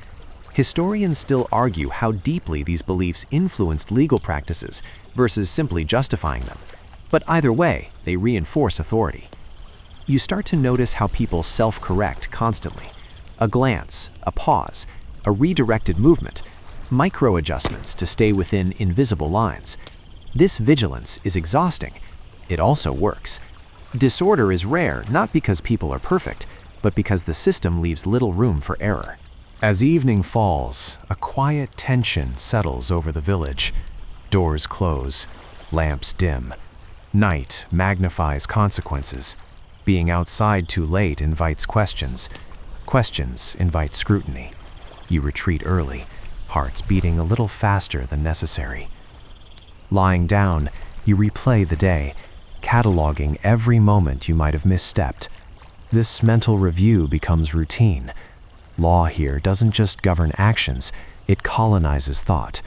Historians still argue how deeply these beliefs influenced legal practices versus simply justifying them. But either way, they reinforce authority. You start to notice how people self-correct constantly. A glance, a pause, a redirected movement, micro-adjustments to stay within invisible lines. This vigilance is exhausting. It also works. Disorder is rare not because people are perfect, but because the system leaves little room for error. As evening falls, a quiet tension settles over the village. Doors close, lamps dim. Night magnifies consequences. Being outside too late invites questions. Questions invite scrutiny. You retreat early, hearts beating a little faster than necessary. Lying down, you replay the day, cataloging every moment you might have misstepped. This mental review becomes routine. Law here doesn't just govern actions, it colonizes thought.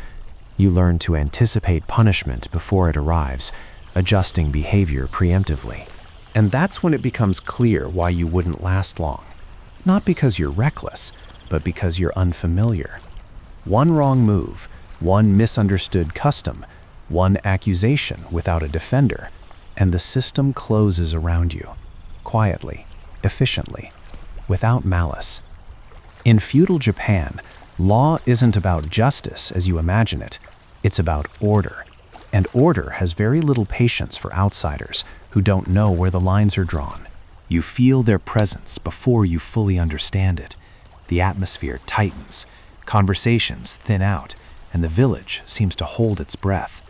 You learn to anticipate punishment before it arrives, adjusting behavior preemptively. And that's when it becomes clear why you wouldn't last long. Not because you're reckless, but because you're unfamiliar. One wrong move, one misunderstood custom, one accusation without a defender, and the system closes around you, quietly, efficiently, without malice. In feudal Japan, law isn't about justice as you imagine it. It's about order. And order has very little patience for outsiders who don't know where the lines are drawn. You feel their presence before you fully understand it. The atmosphere tightens, conversations thin out, and the village seems to hold its breath.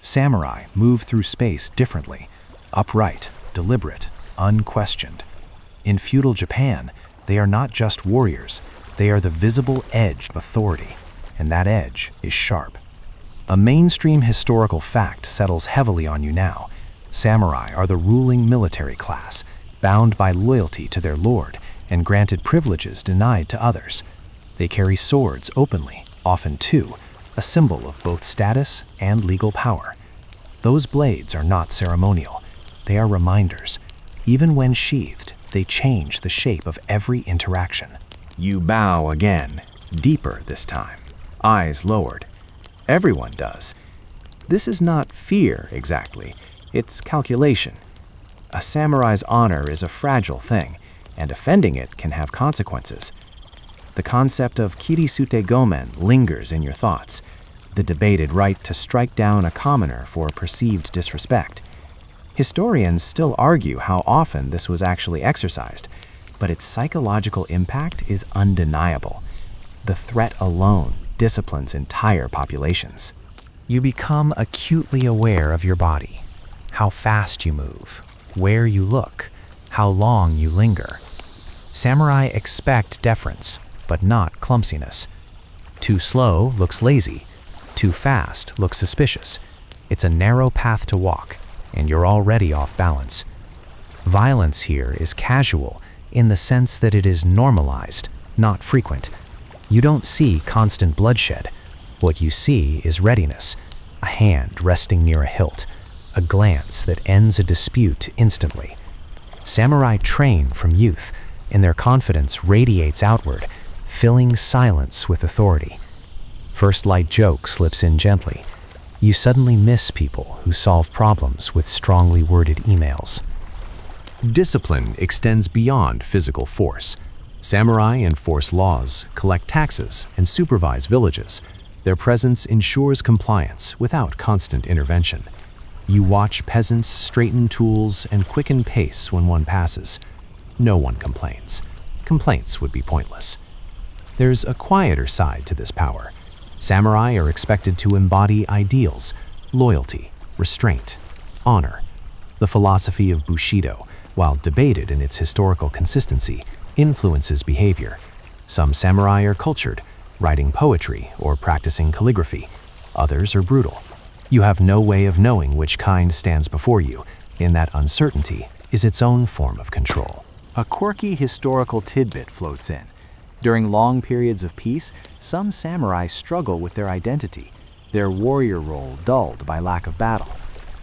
Samurai move through space differently, upright, deliberate, unquestioned. In feudal Japan, they are not just warriors, they are the visible edge of authority, and that edge is sharp. A mainstream historical fact settles heavily on you now. Samurai are the ruling military class, bound by loyalty to their lord and granted privileges denied to others. They carry swords openly, often two, a symbol of both status and legal power. Those blades are not ceremonial. They are reminders. Even when sheathed, they change the shape of every interaction. You bow again, deeper this time, eyes lowered. Everyone does. This is not fear exactly, it's calculation. A samurai's honor is a fragile thing, and offending it can have consequences. The concept of kirisute gomen lingers in your thoughts, the debated right to strike down a commoner for perceived disrespect. Historians still argue how often this was actually exercised, but its psychological impact is undeniable. The threat alone disciplines entire populations. You become acutely aware of your body, how fast you move, where you look, how long you linger. Samurai expect deference, but not clumsiness. Too slow looks lazy, too fast looks suspicious. It's a narrow path to walk, and you're already off balance. Violence here is casual in the sense that it is normalized, not frequent. You don't see constant bloodshed. What you see is readiness, a hand resting near a hilt, a glance that ends a dispute instantly. Samurai train from youth, and their confidence radiates outward, filling silence with authority. First light joke slips in gently. You suddenly miss people who solve problems with strongly worded emails. Discipline extends beyond physical force. Samurai enforce laws, collect taxes, and supervise villages. Their presence ensures compliance without constant intervention. You watch peasants straighten tools and quicken pace when one passes. No one complains. Complaints would be pointless. There's a quieter side to this power. Samurai are expected to embody ideals, loyalty, restraint, honor. The philosophy of Bushido, while debated in its historical consistency, influences behavior. Some samurai are cultured, writing poetry or practicing calligraphy. Others are brutal. You have no way of knowing which kind stands before you. In that uncertainty is its own form of control. A quirky historical tidbit floats in. During long periods of peace, some samurai struggle with their identity, their warrior role dulled by lack of battle.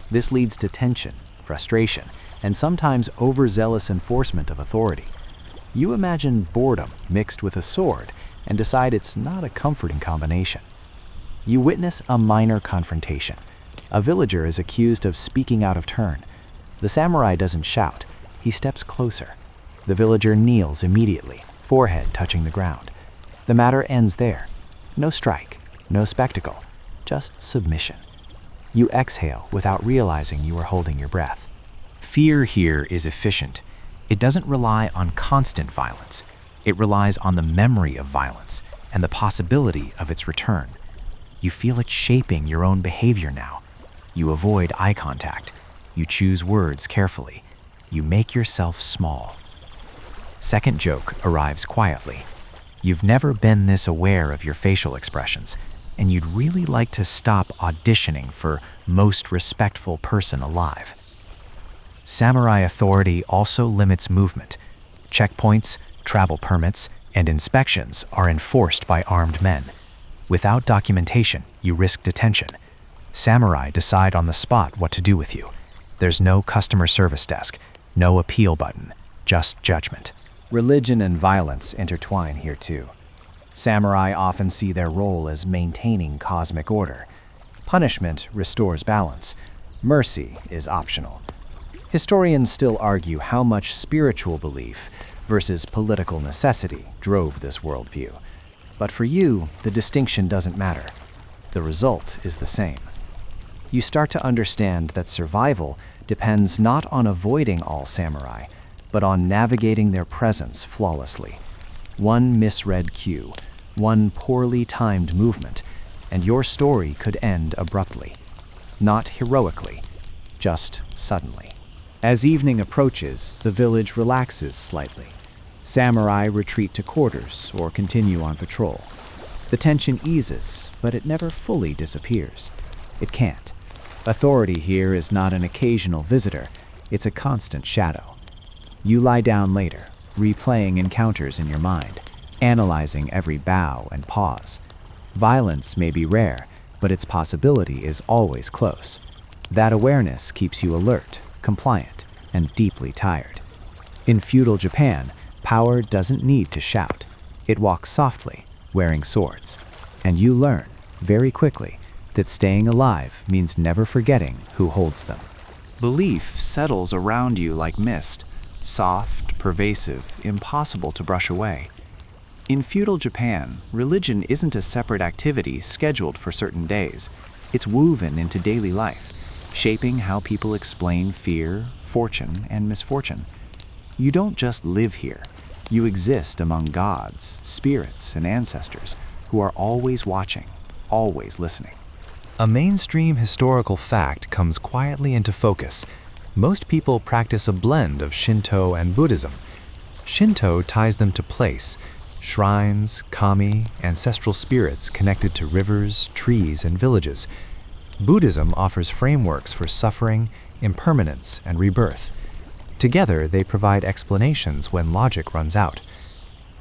This leads to tension, frustration, and sometimes overzealous enforcement of authority. You imagine boredom mixed with a sword and decide it's not a comforting combination. You witness a minor confrontation. A villager is accused of speaking out of turn. The samurai doesn't shout. He steps closer. The villager kneels immediately, forehead touching the ground. The matter ends there. No strike, no spectacle, just submission. You exhale without realizing you are holding your breath. Fear here is efficient. It doesn't rely on constant violence. It relies on the memory of violence and the possibility of its return. You feel it shaping your own behavior now. You avoid eye contact. You choose words carefully. You make yourself small. Second joke arrives quietly. You've never been this aware of your facial expressions, and you'd really like to stop auditioning for most respectful person alive. Samurai authority also limits movement. Checkpoints, travel permits, and inspections are enforced by armed men. Without documentation, you risk detention. Samurai decide on the spot what to do with you. There's no customer service desk, no appeal button, just judgment. Religion and violence intertwine here too. Samurai often see their role as maintaining cosmic order. Punishment restores balance. Mercy is optional. Historians still argue how much spiritual belief versus political necessity drove this worldview. But for you, the distinction doesn't matter. The result is the same. You start to understand that survival depends not on avoiding all samurai, but on navigating their presence flawlessly. One misread cue, one poorly timed movement, and your story could end abruptly. Not heroically, just suddenly. As evening approaches, the village relaxes slightly. Samurai retreat to quarters or continue on patrol. The tension eases, but it never fully disappears. It can't. Authority here is not an occasional visitor, it's a constant shadow. You lie down later, replaying encounters in your mind, analyzing every bow and pause. Violence may be rare, but its possibility is always close. That awareness keeps you alert, compliant, and deeply tired. In feudal Japan, power doesn't need to shout. It walks softly, wearing swords. And you learn, very quickly, that staying alive means never forgetting who holds them. Belief settles around you like mist, soft, pervasive, impossible to brush away. In feudal Japan, religion isn't a separate activity scheduled for certain days. It's woven into daily life, shaping how people explain fear, fortune, and misfortune. You don't just live here. You exist among gods, spirits, and ancestors who are always watching, always listening. A mainstream historical fact comes quietly into focus. Most people practice a blend of Shinto and Buddhism. Shinto ties them to place, shrines, kami, ancestral spirits connected to rivers, trees, and villages. Buddhism offers frameworks for suffering, impermanence, and rebirth. Together, they provide explanations when logic runs out.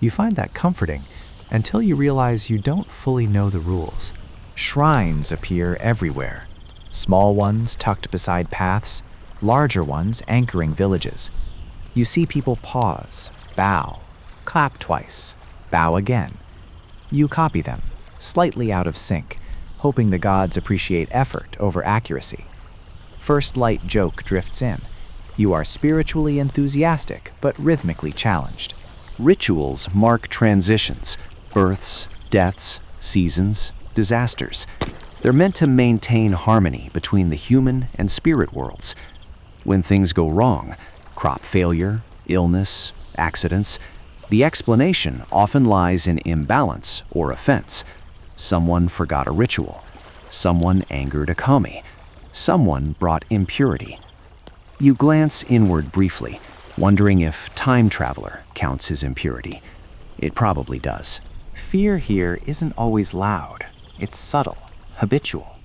You find that comforting until you realize you don't fully know the rules. Shrines appear everywhere. Small ones tucked beside paths, larger ones anchoring villages. You see people pause, bow, clap twice, bow again. You copy them, slightly out of sync, hoping the gods appreciate effort over accuracy. First light joke drifts in. You are spiritually enthusiastic, but rhythmically challenged. Rituals mark transitions, births, deaths, seasons, disasters. They're meant to maintain harmony between the human and spirit worlds. When things go wrong, crop failure, illness, accidents, the explanation often lies in imbalance or offense. Someone forgot a ritual. Someone angered a kami. Someone brought impurity. You glance inward briefly, wondering if time traveler counts as impurity. It probably does. Fear here isn't always loud. It's subtle, habitual.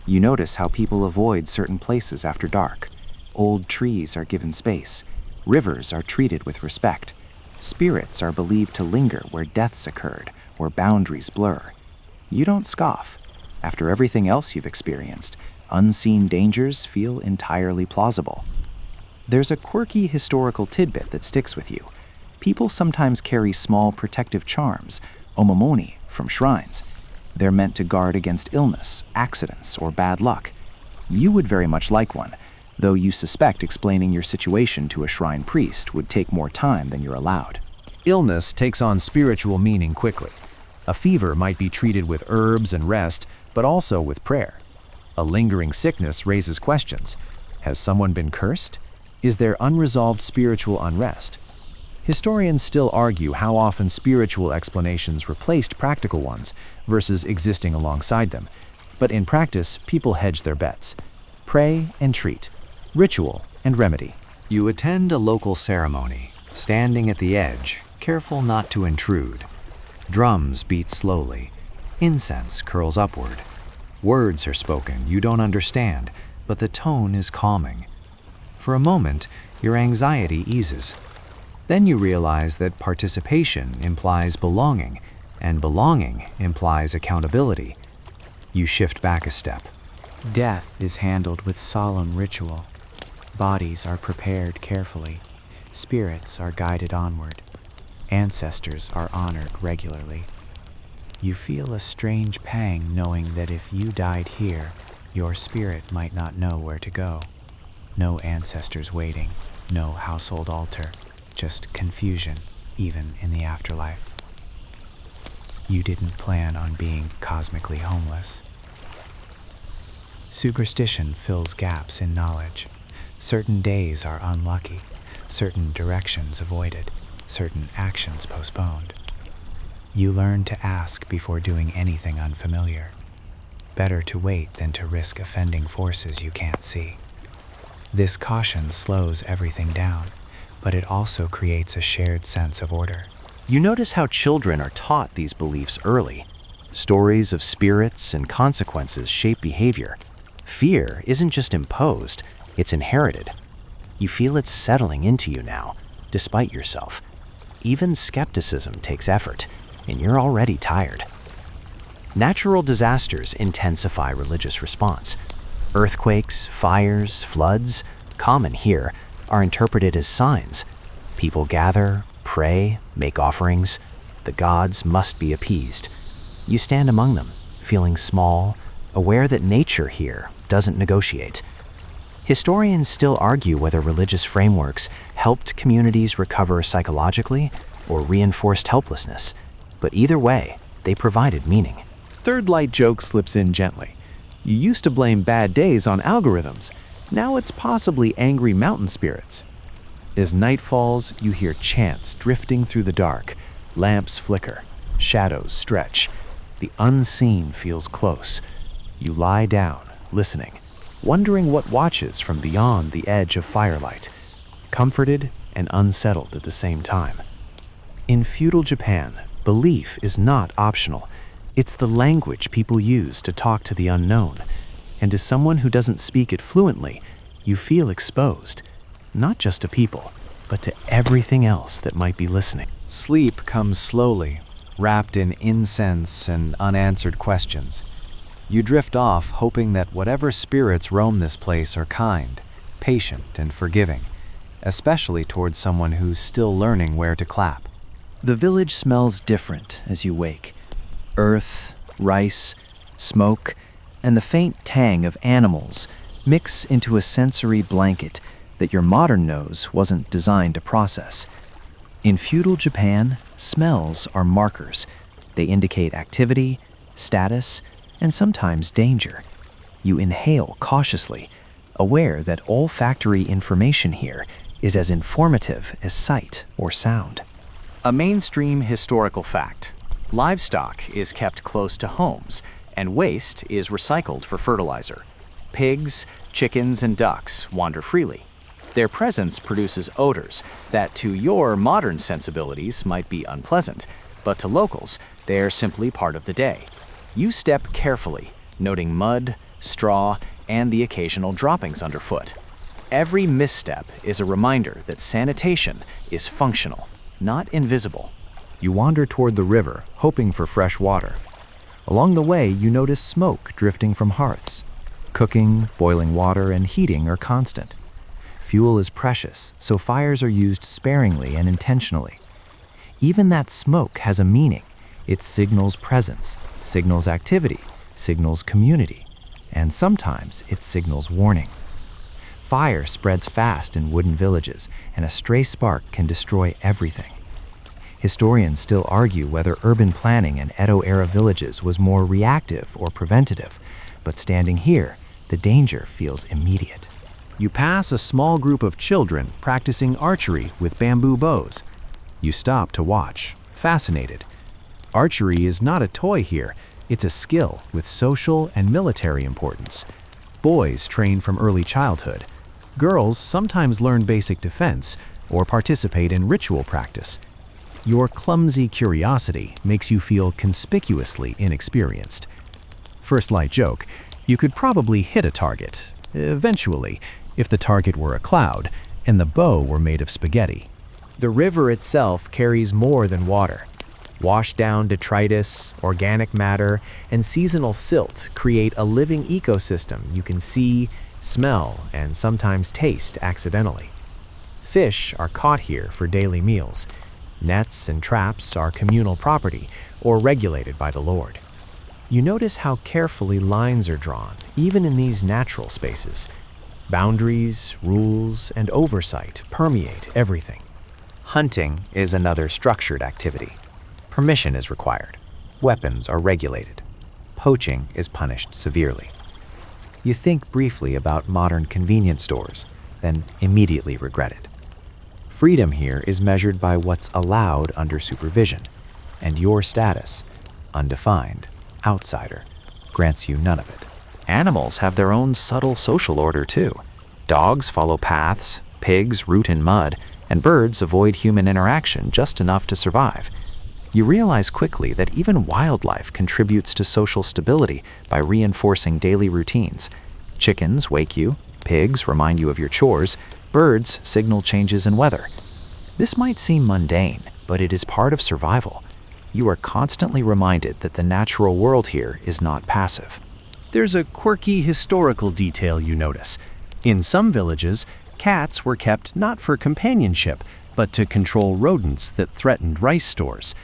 You notice how people avoid certain places after dark. Old trees are given space. Rivers are treated with respect. Spirits are believed to linger where deaths occurred, where boundaries blur. You don't scoff. After everything else you've experienced, unseen dangers feel entirely plausible. There's a quirky historical tidbit that sticks with you. People sometimes carry small protective charms, omamoni, from shrines. They're meant to guard against illness, accidents, or bad luck. You would very much like one, though you suspect explaining your situation to a shrine priest would take more time than you're allowed. Illness takes on spiritual meaning quickly. A fever might be treated with herbs and rest, but also with prayer. A lingering sickness raises questions. Has someone been cursed? Is there unresolved spiritual unrest? Historians still argue how often spiritual explanations replaced practical ones versus existing alongside them. But in practice, people hedge their bets. Pray and treat. Ritual and remedy. You attend a local ceremony, standing at the edge, careful not to intrude. Drums beat slowly. Incense curls upward. Words are spoken you don't understand, but the tone is calming. For a moment, your anxiety eases. Then you realize that participation implies belonging, and belonging implies accountability. You shift back a step. Death is handled with solemn ritual. Bodies are prepared carefully. Spirits are guided onward. Ancestors are honored regularly. You feel a strange pang knowing that if you died here, your spirit might not know where to go. No ancestors waiting, no household altar, just confusion, even in the afterlife. You didn't plan on being cosmically homeless. Superstition fills gaps in knowledge. Certain days are unlucky, certain directions avoided, certain actions postponed. You learn to ask before doing anything unfamiliar. Better to wait than to risk offending forces you can't see. This caution slows everything down, but it also creates a shared sense of order. You notice how children are taught these beliefs early. Stories of spirits and consequences shape behavior. Fear isn't just imposed, it's inherited. You feel it settling into you now, despite yourself. Even skepticism takes effort, and you're already tired. Natural disasters intensify religious response. Earthquakes, fires, floods, common here, are interpreted as signs. People gather, pray, make offerings. The gods must be appeased. You stand among them, feeling small, aware that nature here doesn't negotiate. Historians still argue whether religious frameworks helped communities recover psychologically or reinforced helplessness, but either way, they provided meaning. Third light joke slips in gently. You used to blame bad days on algorithms. Now it's possibly angry mountain spirits. As night falls, you hear chants drifting through the dark. Lamps flicker. Shadows stretch. The unseen feels close. You lie down, listening, wondering what watches from beyond the edge of firelight, comforted and unsettled at the same time. In feudal Japan, belief is not optional. It's the language people use to talk to the unknown. And as someone who doesn't speak it fluently, you feel exposed, not just to people, but to everything else that might be listening. Sleep comes slowly, wrapped in incense and unanswered questions. You drift off, hoping that whatever spirits roam this place are kind, patient, and forgiving, especially towards someone who's still learning where to clap. The village smells different as you wake. Earth, rice, smoke, and the faint tang of animals mix into a sensory blanket that your modern nose wasn't designed to process. In feudal Japan, smells are markers. They indicate activity, status, and sometimes danger. You inhale cautiously, aware that olfactory information here is as informative as sight or sound. A mainstream historical fact: livestock is kept close to homes, and waste is recycled for fertilizer. Pigs, chickens, and ducks wander freely. Their presence produces odors that to your modern sensibilities might be unpleasant, but to locals, they are simply part of the day. You step carefully, noting mud, straw, and the occasional droppings underfoot. Every misstep is a reminder that sanitation is functional, not invisible. You wander toward the river, hoping for fresh water. Along the way, you notice smoke drifting from hearths. Cooking, boiling water, and heating are constant. Fuel is precious, so fires are used sparingly and intentionally. Even that smoke has a meaning. It signals presence, signals activity, signals community, and sometimes it signals warning. Fire spreads fast in wooden villages, and a stray spark can destroy everything. Historians still argue whether urban planning in Edo-era villages was more reactive or preventative, but standing here, the danger feels immediate. You pass a small group of children practicing archery with bamboo bows. You stop to watch, fascinated. Archery is not a toy here, it's a skill with social and military importance. Boys train from early childhood. Girls sometimes learn basic defense or participate in ritual practice. Your clumsy curiosity makes you feel conspicuously inexperienced. First light joke, you could probably hit a target, eventually, if the target were a cloud and the bow were made of spaghetti. The river itself carries more than water. Washed-down detritus, organic matter, and seasonal silt create a living ecosystem you can see, smell, and sometimes taste accidentally. Fish are caught here for daily meals. Nets and traps are communal property or regulated by the Lord. You notice how carefully lines are drawn, even in these natural spaces. Boundaries, rules, and oversight permeate everything. Hunting is another structured activity. Permission is required. Weapons are regulated. Poaching is punished severely. You think briefly about modern convenience stores, then immediately regret it. Freedom here is measured by what's allowed under supervision, and your status, undefined, outsider, grants you none of it. Animals have their own subtle social order too. Dogs follow paths, pigs root in mud, and birds avoid human interaction just enough to survive. You realize quickly that even wildlife contributes to social stability by reinforcing daily routines. Chickens wake you, pigs remind you of your chores, birds signal changes in weather. This might seem mundane, but it is part of survival. You are constantly reminded that the natural world here is not passive. There's a quirky historical detail you notice. In some villages, cats were kept not for companionship, but to control rodents that threatened rice stores.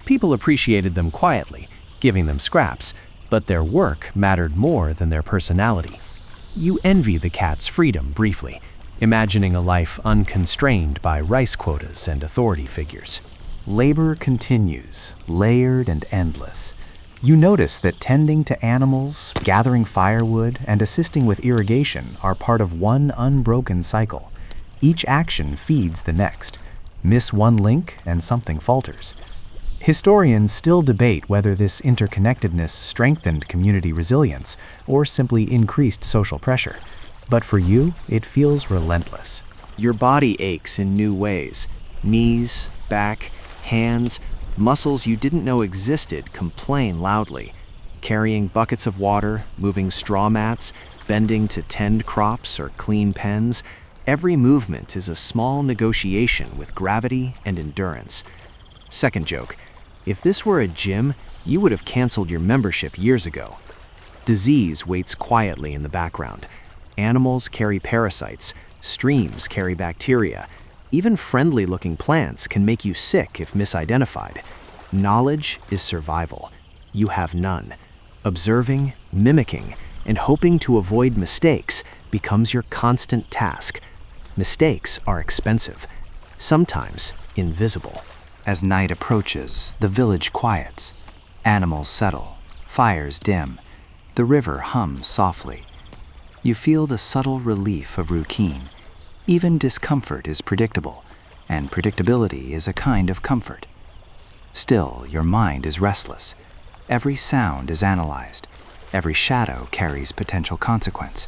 People appreciated them quietly, giving them scraps, but their work mattered more than their personality. You envy the cat's freedom briefly, imagining a life unconstrained by rice quotas and authority figures. Labor continues, layered and endless. You notice that tending to animals, gathering firewood, and assisting with irrigation are part of one unbroken cycle. Each action feeds the next. Miss one link and something falters. Historians still debate whether this interconnectedness strengthened community resilience or simply increased social pressure. But for you, it feels relentless. Your body aches in new ways. Knees, back, hands, muscles you didn't know existed complain loudly. Carrying buckets of water, moving straw mats, bending to tend crops or clean pens, every movement is a small negotiation with gravity and endurance. Second joke, if this were a gym, you would have canceled your membership years ago. Disease waits quietly in the background. Animals carry parasites, streams carry bacteria, Even friendly-looking plants can make you sick if misidentified. Knowledge is survival. You have none. Observing, mimicking, and hoping to avoid mistakes becomes your constant task. Mistakes are expensive, sometimes invisible. As night approaches, the village quiets. Animals settle, fires dim, the river hums softly. You feel the subtle relief of routine. Even discomfort is predictable, and predictability is a kind of comfort. Still, your mind is restless. Every sound is analyzed. Every shadow carries potential consequence.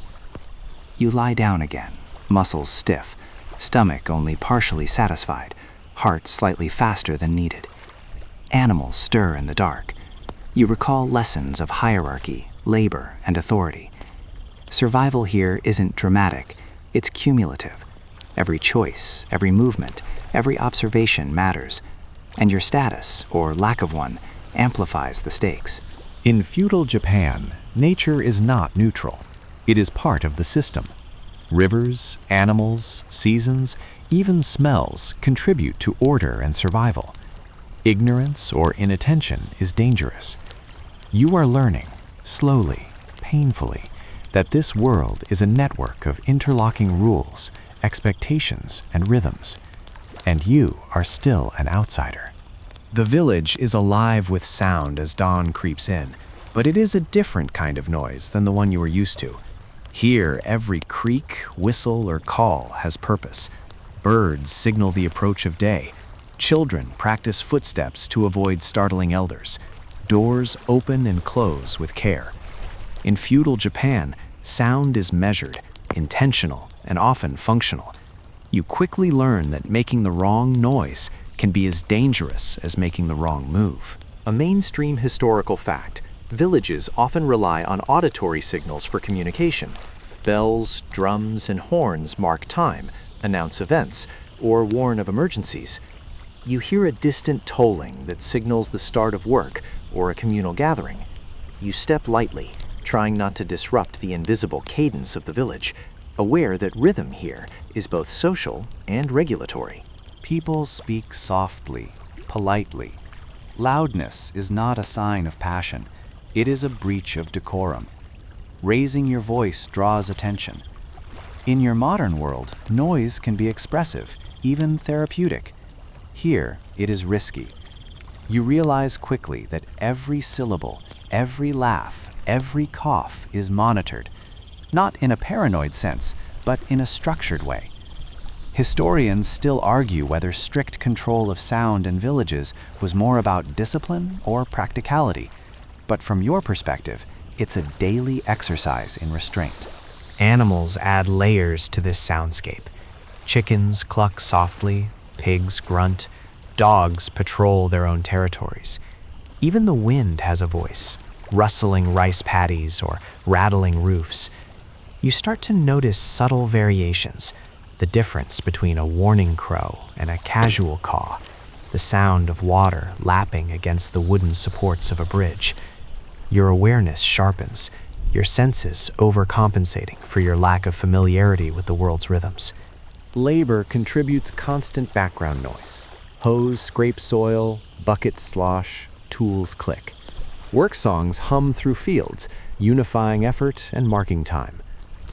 You lie down again, muscles stiff, stomach only partially satisfied, heart slightly faster than needed. Animals stir in the dark. You recall lessons of hierarchy, labor, and authority. Survival here isn't dramatic, it's cumulative. Every choice, every movement, every observation matters, and your status, or lack of one, amplifies the stakes. In feudal Japan, nature is not neutral. It is part of the system. Rivers, animals, seasons, even smells contribute to order and survival. Ignorance or inattention is dangerous. You are learning, slowly, painfully, that this world is a network of interlocking rules, expectations, and rhythms, and you are still an outsider. The village is alive with sound as dawn creeps in, but it is a different kind of noise than the one you are used to. Here, every creak, whistle, or call has purpose. Birds signal the approach of day. Children practice footsteps to avoid startling elders. Doors open and close with care. In feudal Japan, sound is measured, intentional, and often functional. You quickly learn that making the wrong noise can be as dangerous as making the wrong move. A mainstream historical fact: villages often rely on auditory signals for communication. Bells, drums, and horns mark time, announce events, or warn of emergencies. You hear a distant tolling that signals the start of work or a communal gathering. You step lightly, trying not to disrupt the invisible cadence of the village, aware that rhythm here is both social and regulatory. People speak softly, politely. Loudness is not a sign of passion. It is a breach of decorum. Raising your voice draws attention. In your modern world, noise can be expressive, even therapeutic. Here, it is risky. You realize quickly that every syllable, every laugh, every cough is monitored, not in a paranoid sense, but in a structured way. Historians still argue whether strict control of sound in villages was more about discipline or practicality, but from your perspective, it's a daily exercise in restraint. Animals add layers to this soundscape. Chickens cluck softly, pigs grunt, dogs patrol their own territories. Even the wind has a voice, rustling rice paddies or rattling roofs. You start to notice subtle variations, the difference between a warning crow and a casual caw, the sound of water lapping against the wooden supports of a bridge. Your awareness sharpens, your senses overcompensating for your lack of familiarity with the world's rhythms. Labor contributes constant background noise. Hose scrape soil, buckets slosh, tools click. Work songs hum through fields, unifying effort and marking time.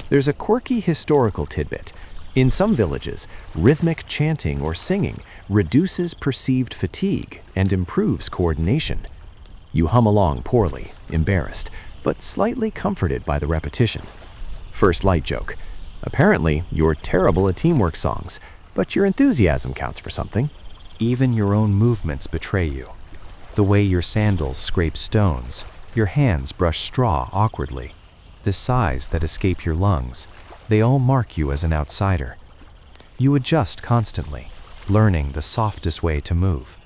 There's a quirky historical tidbit. In some villages, rhythmic chanting or singing reduces perceived fatigue and improves coordination. You hum along poorly, embarrassed, but slightly comforted by the repetition. First light joke. Apparently, you're terrible at teamwork songs, but your enthusiasm counts for something. Even your own movements betray you. The way your sandals scrape stones, your hands brush straw awkwardly, the sighs that escape your lungs, they all mark you as an outsider. You adjust constantly, learning the softest way to move.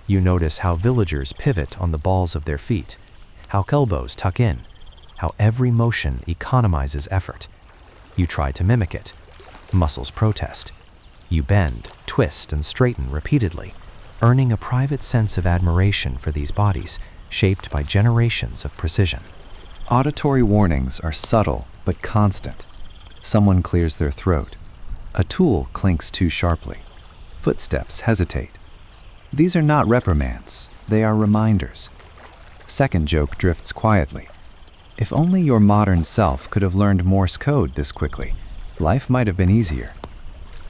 You notice how villagers pivot on the balls of their feet, how elbows tuck in, how every motion economizes effort. You try to mimic it. Muscles protest. You bend, twist, and straighten repeatedly, earning a private sense of admiration for these bodies, shaped by generations of precision. Auditory warnings are subtle but constant. Someone clears their throat. A tool clinks too sharply. Footsteps hesitate. These are not reprimands, they are reminders. Second joke drifts quietly. If only your modern self could have learned Morse code this quickly, life might have been easier.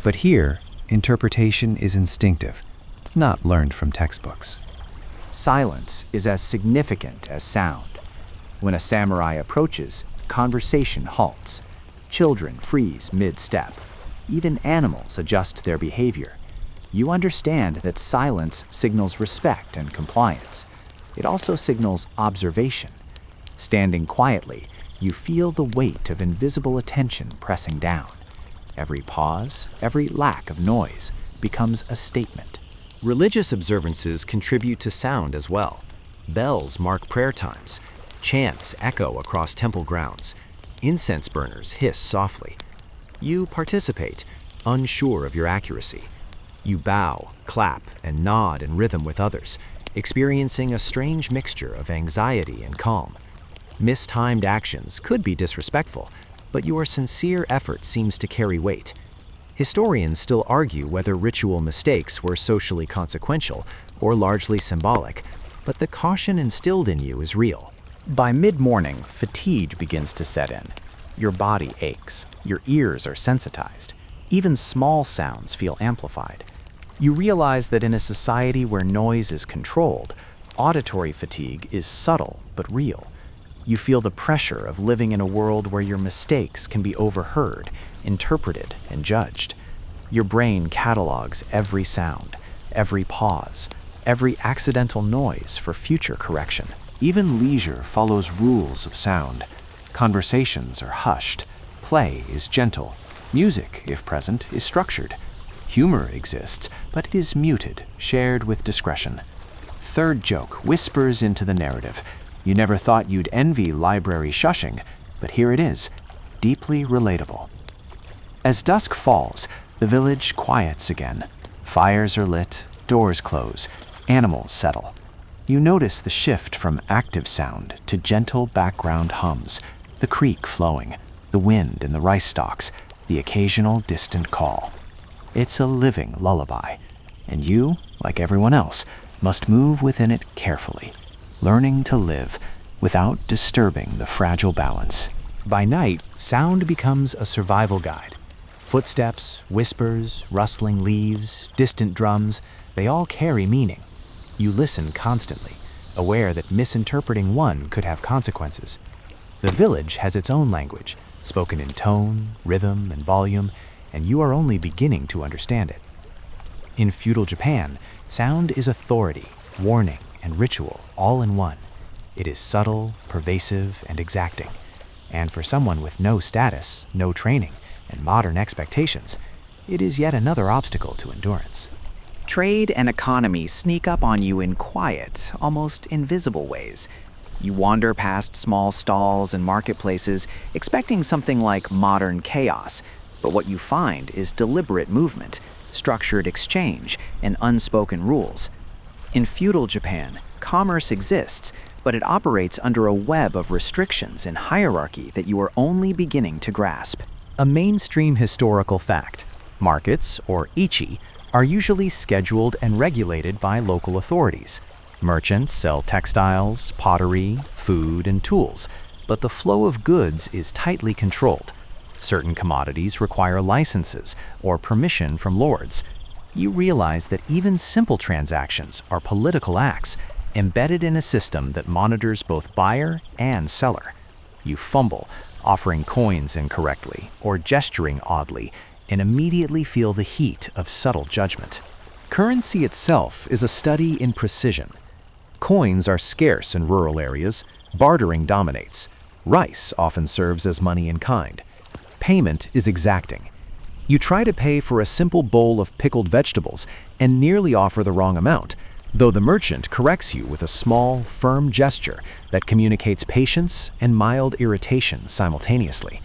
But here, interpretation is instinctive, not learned from textbooks. Silence is as significant as sound. When a samurai approaches, conversation halts. Children freeze mid-step. Even animals adjust their behavior. You understand that silence signals respect and compliance. It also signals observation. Standing quietly, you feel the weight of invisible attention pressing down. Every pause, every lack of noise becomes a statement. Religious observances contribute to sound as well. Bells mark prayer times. Chants echo across temple grounds. Incense burners hiss softly. You participate, unsure of your accuracy. You bow, clap, and nod in rhythm with others, experiencing a strange mixture of anxiety and calm. Mistimed actions could be disrespectful, but your sincere effort seems to carry weight. Historians still argue whether ritual mistakes were socially consequential or largely symbolic, but the caution instilled in you is real. By mid-morning, fatigue begins to set in. Your body aches, your ears are sensitized. Even small sounds feel amplified. You realize that in a society where noise is controlled, auditory fatigue is subtle but real. You feel the pressure of living in a world where your mistakes can be overheard, interpreted, and judged. Your brain catalogs every sound, every pause, every accidental noise for future correction. Even leisure follows rules of sound. Conversations are hushed. Play is gentle. Music, if present, is structured. Humor exists, but it is muted, shared with discretion. Third joke whispers into the narrative. You never thought you'd envy library shushing, but here it is, deeply relatable. As dusk falls, the village quiets again. Fires are lit, doors close, animals settle. You notice the shift from active sound to gentle background hums, the creek flowing, the wind in the rice stalks, the occasional distant call. It's a living lullaby, and you, like everyone else, must move within it carefully, learning to live without disturbing the fragile balance. By night, sound becomes a survival guide. Footsteps, whispers, rustling leaves, distant drums, they all carry meaning. You listen constantly, aware that misinterpreting one could have consequences. The village has its own language, spoken in tone, rhythm, and volume, and you are only beginning to understand it. In feudal Japan, sound is authority, warning, and ritual all in one. It is subtle, pervasive, and exacting. And for someone with no status, no training, and modern expectations, it is yet another obstacle to endurance. Trade and economy sneak up on you in quiet, almost invisible ways. You wander past small stalls and marketplaces, expecting something like modern chaos, but what you find is deliberate movement, structured exchange, and unspoken rules. In feudal Japan, commerce exists, but it operates under a web of restrictions and hierarchy that you are only beginning to grasp. A mainstream historical fact: markets, or ichi, are usually scheduled and regulated by local authorities. Merchants sell textiles, pottery, food, and tools, but the flow of goods is tightly controlled. Certain commodities require licenses or permission from lords. You realize that even simple transactions are political acts, embedded in a system that monitors both buyer and seller. You fumble, offering coins incorrectly or gesturing oddly, and immediately feel the heat of subtle judgment. Currency itself is a study in precision. Coins are scarce in rural areas. Bartering dominates. Rice often serves as money in kind. Payment is exacting. You try to pay for a simple bowl of pickled vegetables and nearly offer the wrong amount, though the merchant corrects you with a small, firm gesture that communicates patience and mild irritation simultaneously.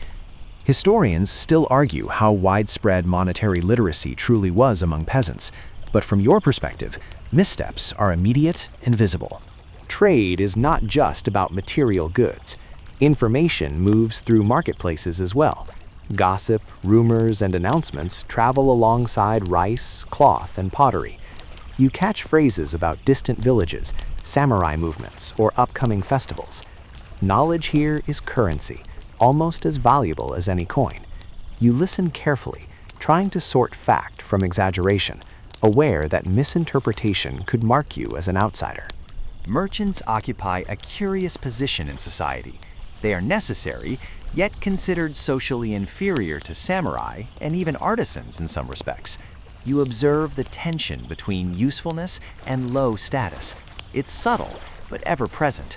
Historians still argue how widespread monetary literacy truly was among peasants, but from your perspective, missteps are immediate and visible. Trade is not just about material goods. Information moves through marketplaces as well. Gossip, rumors, and announcements travel alongside rice, cloth, and pottery. You catch phrases about distant villages, samurai movements, or upcoming festivals. Knowledge here is currency, almost as valuable as any coin. You listen carefully, trying to sort fact from exaggeration, aware that misinterpretation could mark you as an outsider. Merchants occupy a curious position in society. They are necessary, yet considered socially inferior to samurai and even artisans in some respects. You observe the tension between usefulness and low status. It's subtle, but ever present.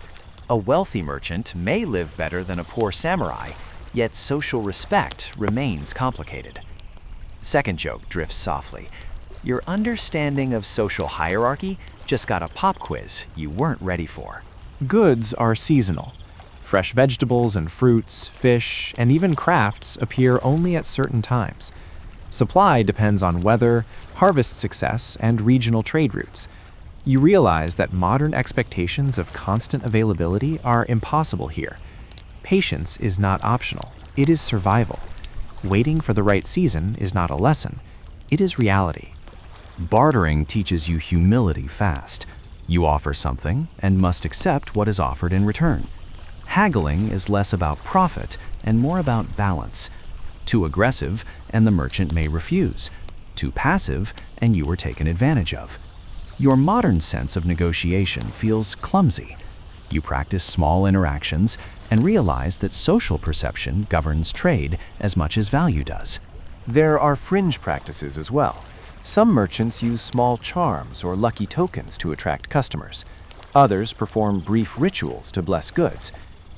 A wealthy merchant may live better than a poor samurai, yet social respect remains complicated. Second joke drifts softly. Your understanding of social hierarchy just got a pop quiz you weren't ready for. Goods are seasonal. Fresh vegetables and fruits, fish, and even crafts appear only at certain times. Supply depends on weather, harvest success, and regional trade routes. You realize that modern expectations of constant availability are impossible here. Patience is not optional, it is survival. Waiting for the right season is not a lesson, it is reality. Bartering teaches you humility fast. You offer something and must accept what is offered in return. Haggling is less about profit and more about balance. Too aggressive, and the merchant may refuse. Too passive, and you are taken advantage of. Your modern sense of negotiation feels clumsy. You practice small interactions and realize that social perception governs trade as much as value does. There are fringe practices as well. Some merchants use small charms or lucky tokens to attract customers. Others perform brief rituals to bless goods.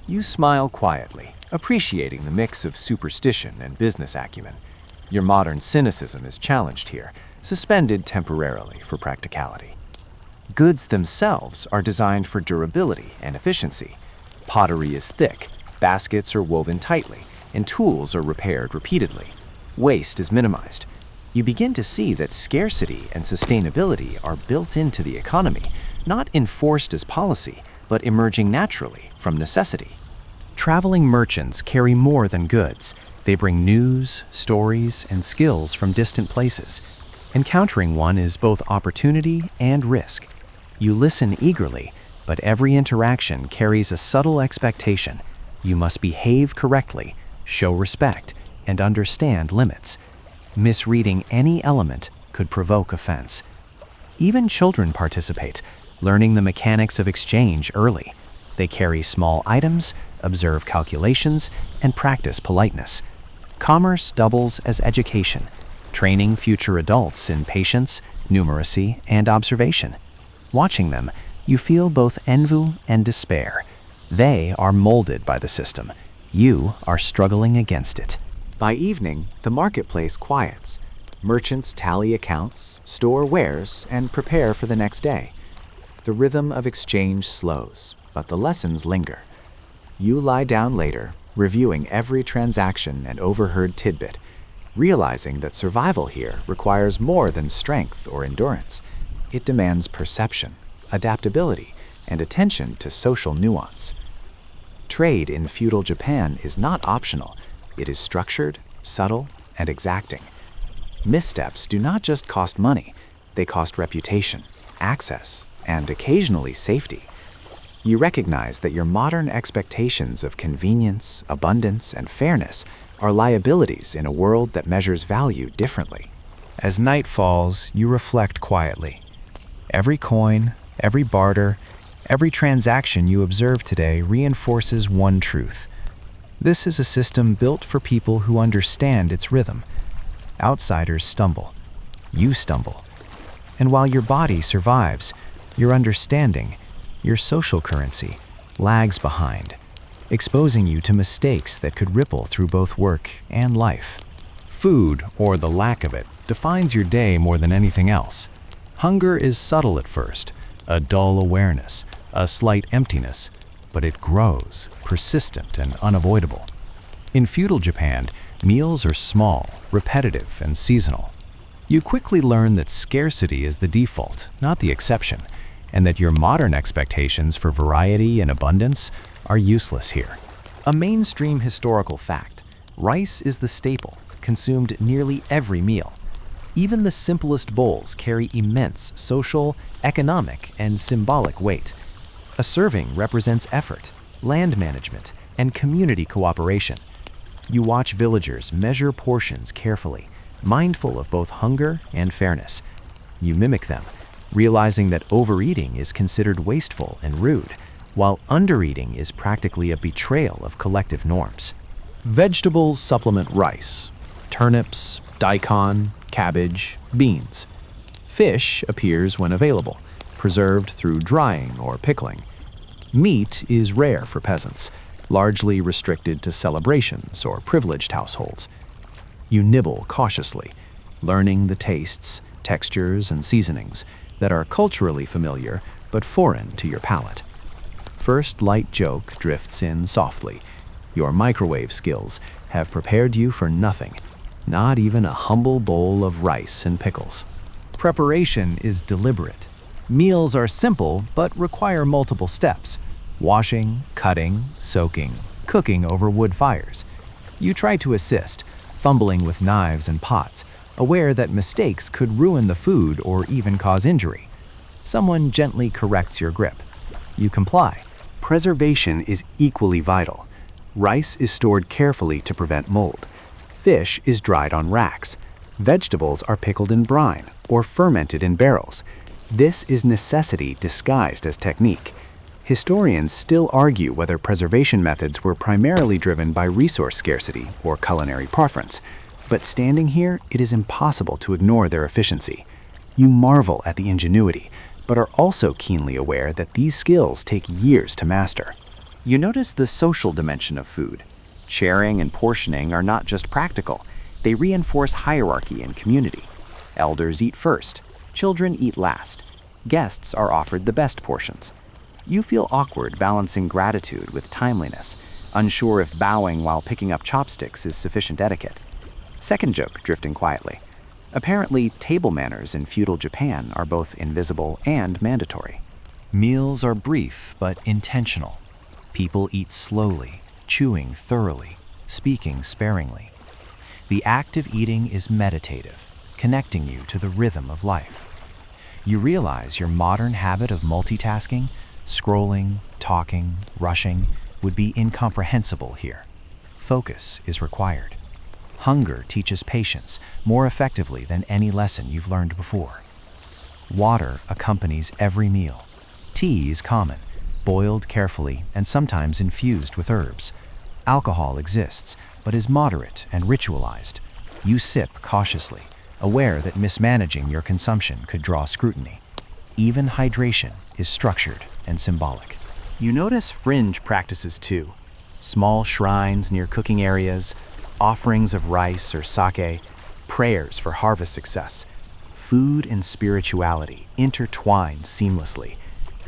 You smile quietly, appreciating the mix of superstition and business acumen. Your modern cynicism is challenged here, suspended temporarily for practicality. Goods themselves are designed for durability and efficiency. Pottery is thick, baskets are woven tightly, and tools are repaired repeatedly. Waste is minimized. You begin to see that scarcity and sustainability are built into the economy, not enforced as policy, but emerging naturally from necessity. Traveling merchants carry more than goods. They bring news, stories, and skills from distant places. Encountering one is both opportunity and risk. You listen eagerly, but every interaction carries a subtle expectation. You must behave correctly, show respect, and understand limits. Misreading any element could provoke offense. Even children participate, learning the mechanics of exchange early. They carry small items, observe calculations, and practice politeness. Commerce doubles as education, training future adults in patience, numeracy, and observation. Watching them, you feel both envy and despair. They are molded by the system. You are struggling against it. By evening, the marketplace quiets. Merchants tally accounts, store wares, and prepare for the next day. The rhythm of exchange slows, but the lessons linger. You lie down later, reviewing every transaction and overheard tidbit, realizing that survival here requires more than strength or endurance. It demands perception, adaptability, and attention to social nuance. Trade in feudal Japan is not optional. It is structured, subtle, and exacting. Missteps do not just cost money, they cost reputation, access, and occasionally safety. You recognize that your modern expectations of convenience, abundance, and fairness are liabilities in a world that measures value differently. As night falls, you reflect quietly. Every coin, every barter, every transaction you observe today reinforces one truth. This is a system built for people who understand its rhythm. Outsiders stumble. You stumble. And while your body survives, your understanding, your social currency, lags behind, exposing you to mistakes that could ripple through both work and life. Food, or the lack of it, defines your day more than anything else. Hunger is subtle at first, a dull awareness, a slight emptiness, but it grows, persistent and unavoidable. In feudal Japan, meals are small, repetitive, and seasonal. You quickly learn that scarcity is the default, not the exception, and that your modern expectations for variety and abundance are useless here. A mainstream historical fact: Rice is the staple, consumed nearly every meal. Even the simplest bowls carry immense social, economic, and symbolic weight. A serving represents effort, land management, and community cooperation. You watch villagers measure portions carefully, mindful of both hunger and fairness. You mimic them, realizing that overeating is considered wasteful and rude, while undereating is practically a betrayal of collective norms. Vegetables supplement rice: turnips, daikon, cabbage, beans. Fish appears when available, preserved through drying or pickling. Meat is rare for peasants, largely restricted to celebrations or privileged households. You nibble cautiously, learning the tastes, textures, and seasonings that are culturally familiar but foreign to your palate. First light joke drifts in softly. Your microwave skills have prepared you for nothing, not even a humble bowl of rice and pickles. Preparation is deliberate. Meals are simple but require multiple steps: washing, cutting, soaking, cooking over wood fires. You try to assist, fumbling with knives and pots, aware that mistakes could ruin the food or even cause injury. Someone gently corrects your grip. You comply. Preservation is equally vital. Rice is stored carefully to prevent mold. Fish is dried on racks. Vegetables are pickled in brine or fermented in barrels. This is necessity disguised as technique. Historians still argue whether preservation methods were primarily driven by resource scarcity or culinary preference. But standing here, it is impossible to ignore their efficiency. You marvel at the ingenuity, but are also keenly aware that these skills take years to master. You notice the social dimension of food. Sharing and portioning are not just practical, they reinforce hierarchy and community. Elders eat first, children eat last. Guests are offered the best portions. You feel awkward balancing gratitude with timeliness, unsure if bowing while picking up chopsticks is sufficient etiquette. Second joke drifting quietly. Apparently, table manners in feudal Japan are both invisible and mandatory. Meals are brief but intentional. People eat slowly, chewing thoroughly, speaking sparingly. The act of eating is meditative, connecting you to the rhythm of life. You realize your modern habit of multitasking, scrolling, talking, rushing, would be incomprehensible here. Focus is required. Hunger teaches patience more effectively than any lesson you've learned before. Water accompanies every meal. Tea is common, boiled carefully and sometimes infused with herbs. Alcohol exists, but is moderate and ritualized. You sip cautiously, aware that mismanaging your consumption could draw scrutiny. Even hydration is structured and symbolic. You notice fringe practices too. Small shrines near cooking areas, offerings of rice or sake, prayers for harvest success. Food and spirituality intertwine seamlessly.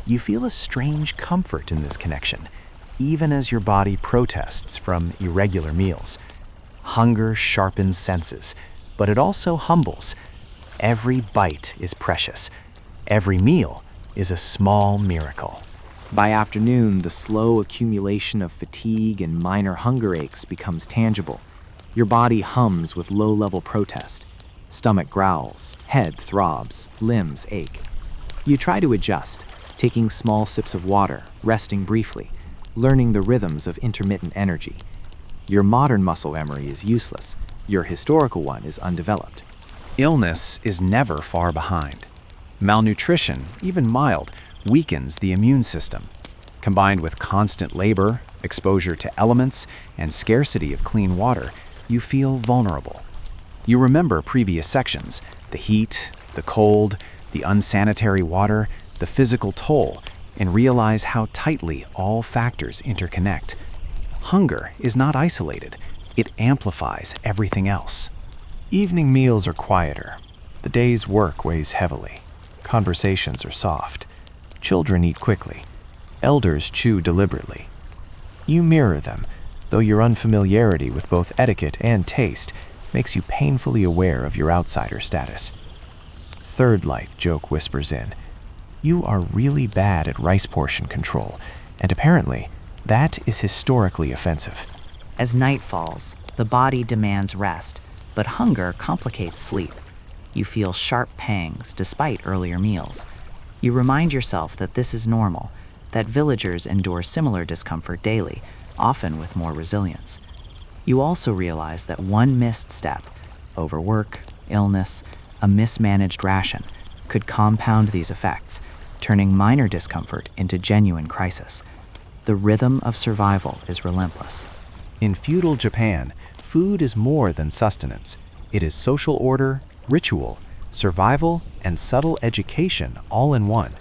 You feel a strange comfort in this connection, even as your body protests from irregular meals. Hunger sharpens senses, but it also humbles. Every bite is precious. Every meal is a small miracle. By afternoon, the slow accumulation of fatigue and minor hunger aches becomes tangible. Your body hums with low-level protest. Stomach growls, head throbs, limbs ache. You try to adjust, taking small sips of water, resting briefly, learning the rhythms of intermittent energy. Your modern muscle memory is useless. Your historical one is undeveloped. Illness is never far behind. Malnutrition, even mild, weakens the immune system. Combined with constant labor, exposure to elements, and scarcity of clean water, you feel vulnerable. You remember previous sections: the heat, the cold, the unsanitary water, the physical toll, and realize how tightly all factors interconnect. Hunger is not isolated. It amplifies everything else. Evening meals are quieter. The day's work weighs heavily. Conversations are soft. Children eat quickly. Elders chew deliberately. You mirror them, though your unfamiliarity with both etiquette and taste makes you painfully aware of your outsider status. Third light joke whispers in. You are really bad at rice portion control, and apparently, that is historically offensive. As night falls, The body demands rest, but hunger complicates sleep. You feel sharp pangs despite earlier meals. You remind yourself that this is normal, that villagers endure similar discomfort daily, often with more resilience. You also realize that one missed step, overwork, illness, a mismanaged ration, could compound these effects, turning minor discomfort into genuine crisis. The rhythm of survival is relentless. In feudal Japan, food is more than sustenance. It is social order, ritual, survival, and subtle education all in one.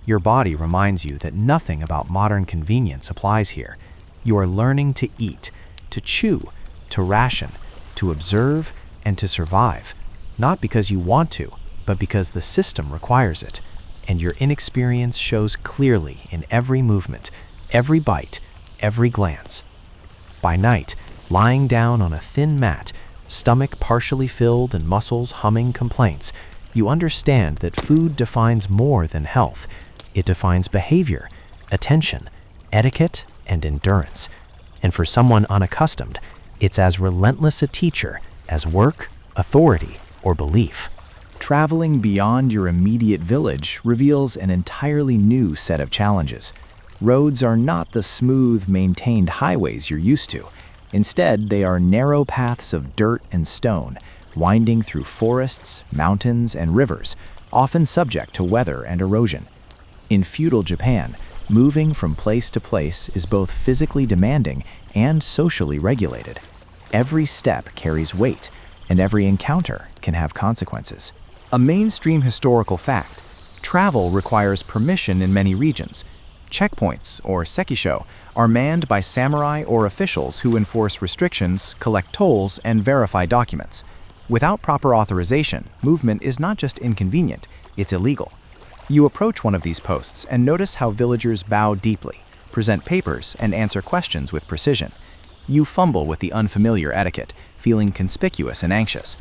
Your body reminds you that nothing about modern convenience applies here. You are learning to eat, to chew, to ration, to observe, and to survive, not because you want to, but because the system requires it. And your inexperience shows clearly in every movement, every bite, every glance. By night, lying down on a thin mat, stomach partially filled and muscles humming complaints, you understand that food defines more than health. It defines behavior, attention, etiquette, and endurance. And for someone unaccustomed, it's as relentless a teacher as work, authority, or belief. Traveling beyond your immediate village reveals an entirely new set of challenges. Roads are not the smooth, maintained highways you're used to. Instead, they are narrow paths of dirt and stone, winding through forests, mountains, and rivers, often subject to weather and erosion. In feudal Japan, moving from place to place is both physically demanding and socially regulated. Every step carries weight, and every encounter can have consequences. A mainstream historical fact: travel requires permission in many regions. Checkpoints, or sekisho, are manned by samurai or officials who enforce restrictions, collect tolls, and verify documents. Without proper authorization, movement is not just inconvenient, it's illegal. You approach one of these posts and notice how villagers bow deeply, present papers, and answer questions with precision. You fumble with the unfamiliar etiquette, feeling conspicuous and anxious.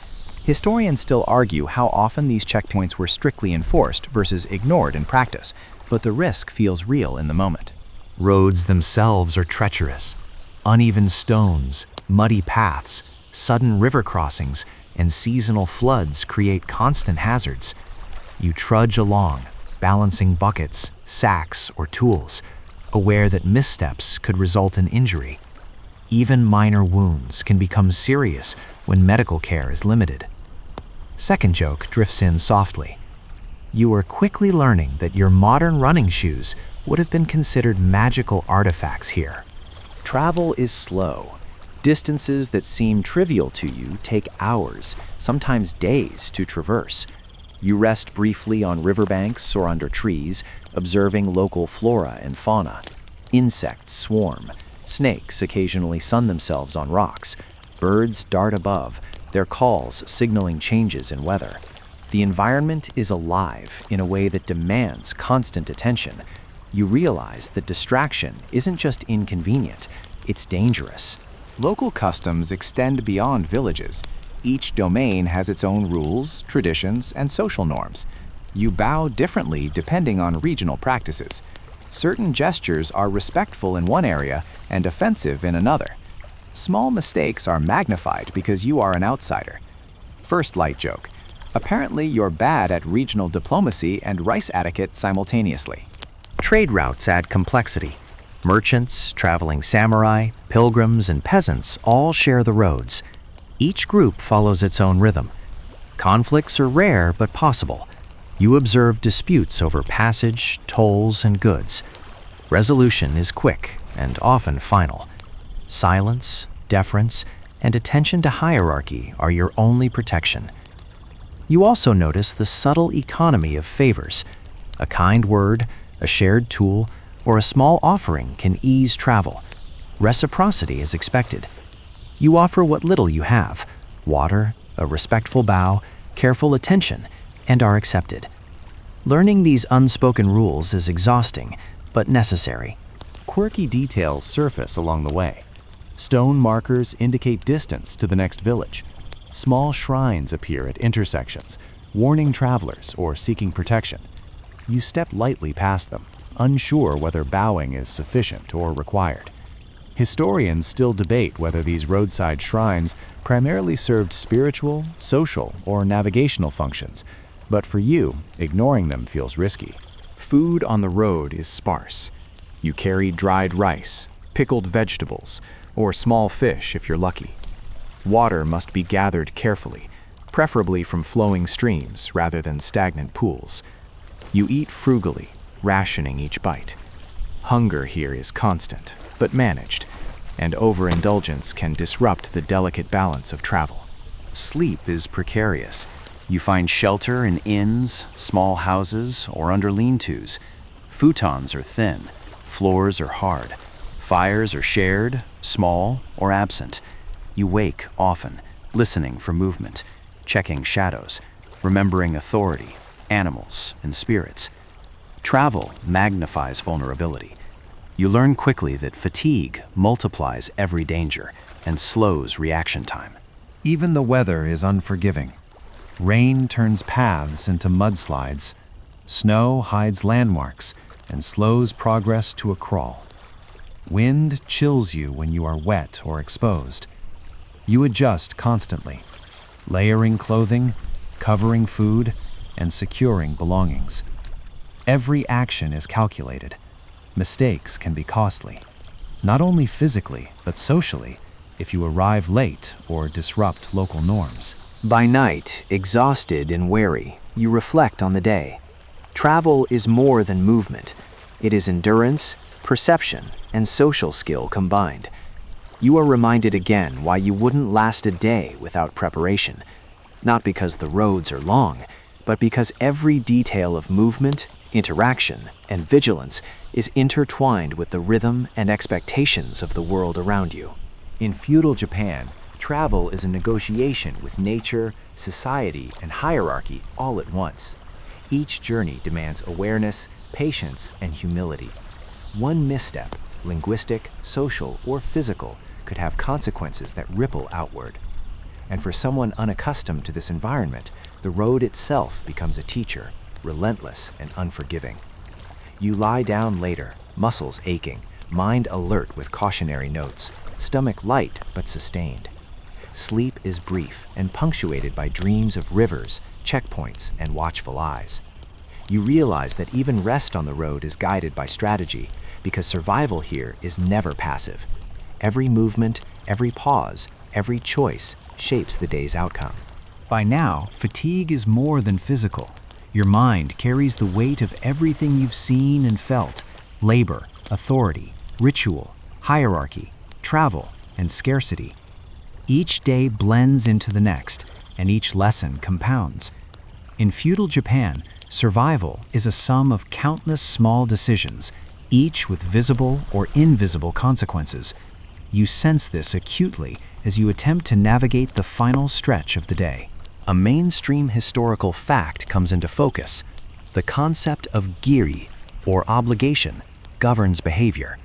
Historians still argue how often these checkpoints were strictly enforced versus ignored in practice, but the risk feels real in the moment. Roads themselves are treacherous. Uneven stones, muddy paths, sudden river crossings, and seasonal floods create constant hazards. You trudge along, balancing buckets, sacks, or tools, aware that missteps could result in injury. Even minor wounds can become serious when medical care is limited. Second joke drifts in softly. You are quickly learning that your modern running shoes would have been considered magical artifacts here. Travel is slow. Distances that seem trivial to you take hours, sometimes days, to traverse. You rest briefly on riverbanks or under trees, observing local flora and fauna. Insects swarm. Snakes occasionally sun themselves on rocks. Birds dart above, their calls signaling changes in weather. The environment is alive in a way that demands constant attention. You realize that distraction isn't just inconvenient, it's dangerous. Local customs extend beyond villages. Each domain has its own rules, traditions, and social norms. You bow differently depending on regional practices. Certain gestures are respectful in one area and offensive in another. Small mistakes are magnified because you are an outsider. First light joke: apparently you're bad at regional diplomacy and rice etiquette simultaneously. Trade routes add complexity. Merchants, traveling samurai, pilgrims, and peasants all share the roads. Each group follows its own rhythm. Conflicts are rare but possible. You observe disputes over passage, tolls, and goods. Resolution is quick and often final. Silence, deference, and attention to hierarchy are your only protection. You also notice the subtle economy of favors. A kind word, a shared tool, or a small offering can ease travel. Reciprocity is expected. You offer what little you have: water, a respectful bow, careful attention, and are accepted. Learning these unspoken rules is exhausting, but necessary. Quirky details surface along the way. Stone markers indicate distance to the next village. Small shrines appear at intersections, warning travelers or seeking protection. You step lightly past them, unsure whether bowing is sufficient or required. Historians still debate whether these roadside shrines primarily served spiritual, social, or navigational functions, but for you, ignoring them feels risky. Food on the road is sparse. You carry dried rice, pickled vegetables, or small fish if you're lucky. Water must be gathered carefully, preferably from flowing streams rather than stagnant pools. You eat frugally, rationing each bite. Hunger here is constant, but managed, and overindulgence can disrupt the delicate balance of travel. Sleep is precarious. You find shelter in inns, small houses, or under lean-tos. Futons are thin, floors are hard. Fires are shared, small, or absent. You wake often, listening for movement, checking shadows, remembering authority, animals, and spirits. Travel magnifies vulnerability. You learn quickly that fatigue multiplies every danger and slows reaction time. Even the weather is unforgiving. Rain turns paths into mudslides. Snow hides landmarks and slows progress to a crawl. Wind chills you when you are wet or exposed. You adjust constantly, layering clothing, covering food, and securing belongings. Every action is calculated. Mistakes can be costly, not only physically, but socially, if you arrive late or disrupt local norms. By night, exhausted and weary, you reflect on the day. Travel is more than movement. It is endurance, perception, and social skill combined. You are reminded again why you wouldn't last a day without preparation. Not because the roads are long, but because every detail of movement, interaction, and vigilance is intertwined with the rhythm and expectations of the world around you. In feudal Japan, travel is a negotiation with nature, society, and hierarchy all at once. Each journey demands awareness, patience, and humility. One misstep, linguistic, social, or physical, could have consequences that ripple outward. And for someone unaccustomed to this environment, the road itself becomes a teacher, relentless and unforgiving. You lie down later, muscles aching, mind alert with cautionary notes, stomach light but sustained. Sleep is brief and punctuated by dreams of rivers, checkpoints, and watchful eyes. You realize that even rest on the road is guided by strategy, because survival here is never passive. Every movement, every pause, every choice shapes the day's outcome. By now, fatigue is more than physical. Your mind carries the weight of everything you've seen and felt: labor, authority, ritual, hierarchy, travel, and scarcity. Each day blends into the next, and each lesson compounds. In feudal Japan, survival is a sum of countless small decisions, each with visible or invisible consequences. You sense this acutely as you attempt to navigate the final stretch of the day. A mainstream historical fact comes into focus. The concept of giri, or obligation, governs behavior.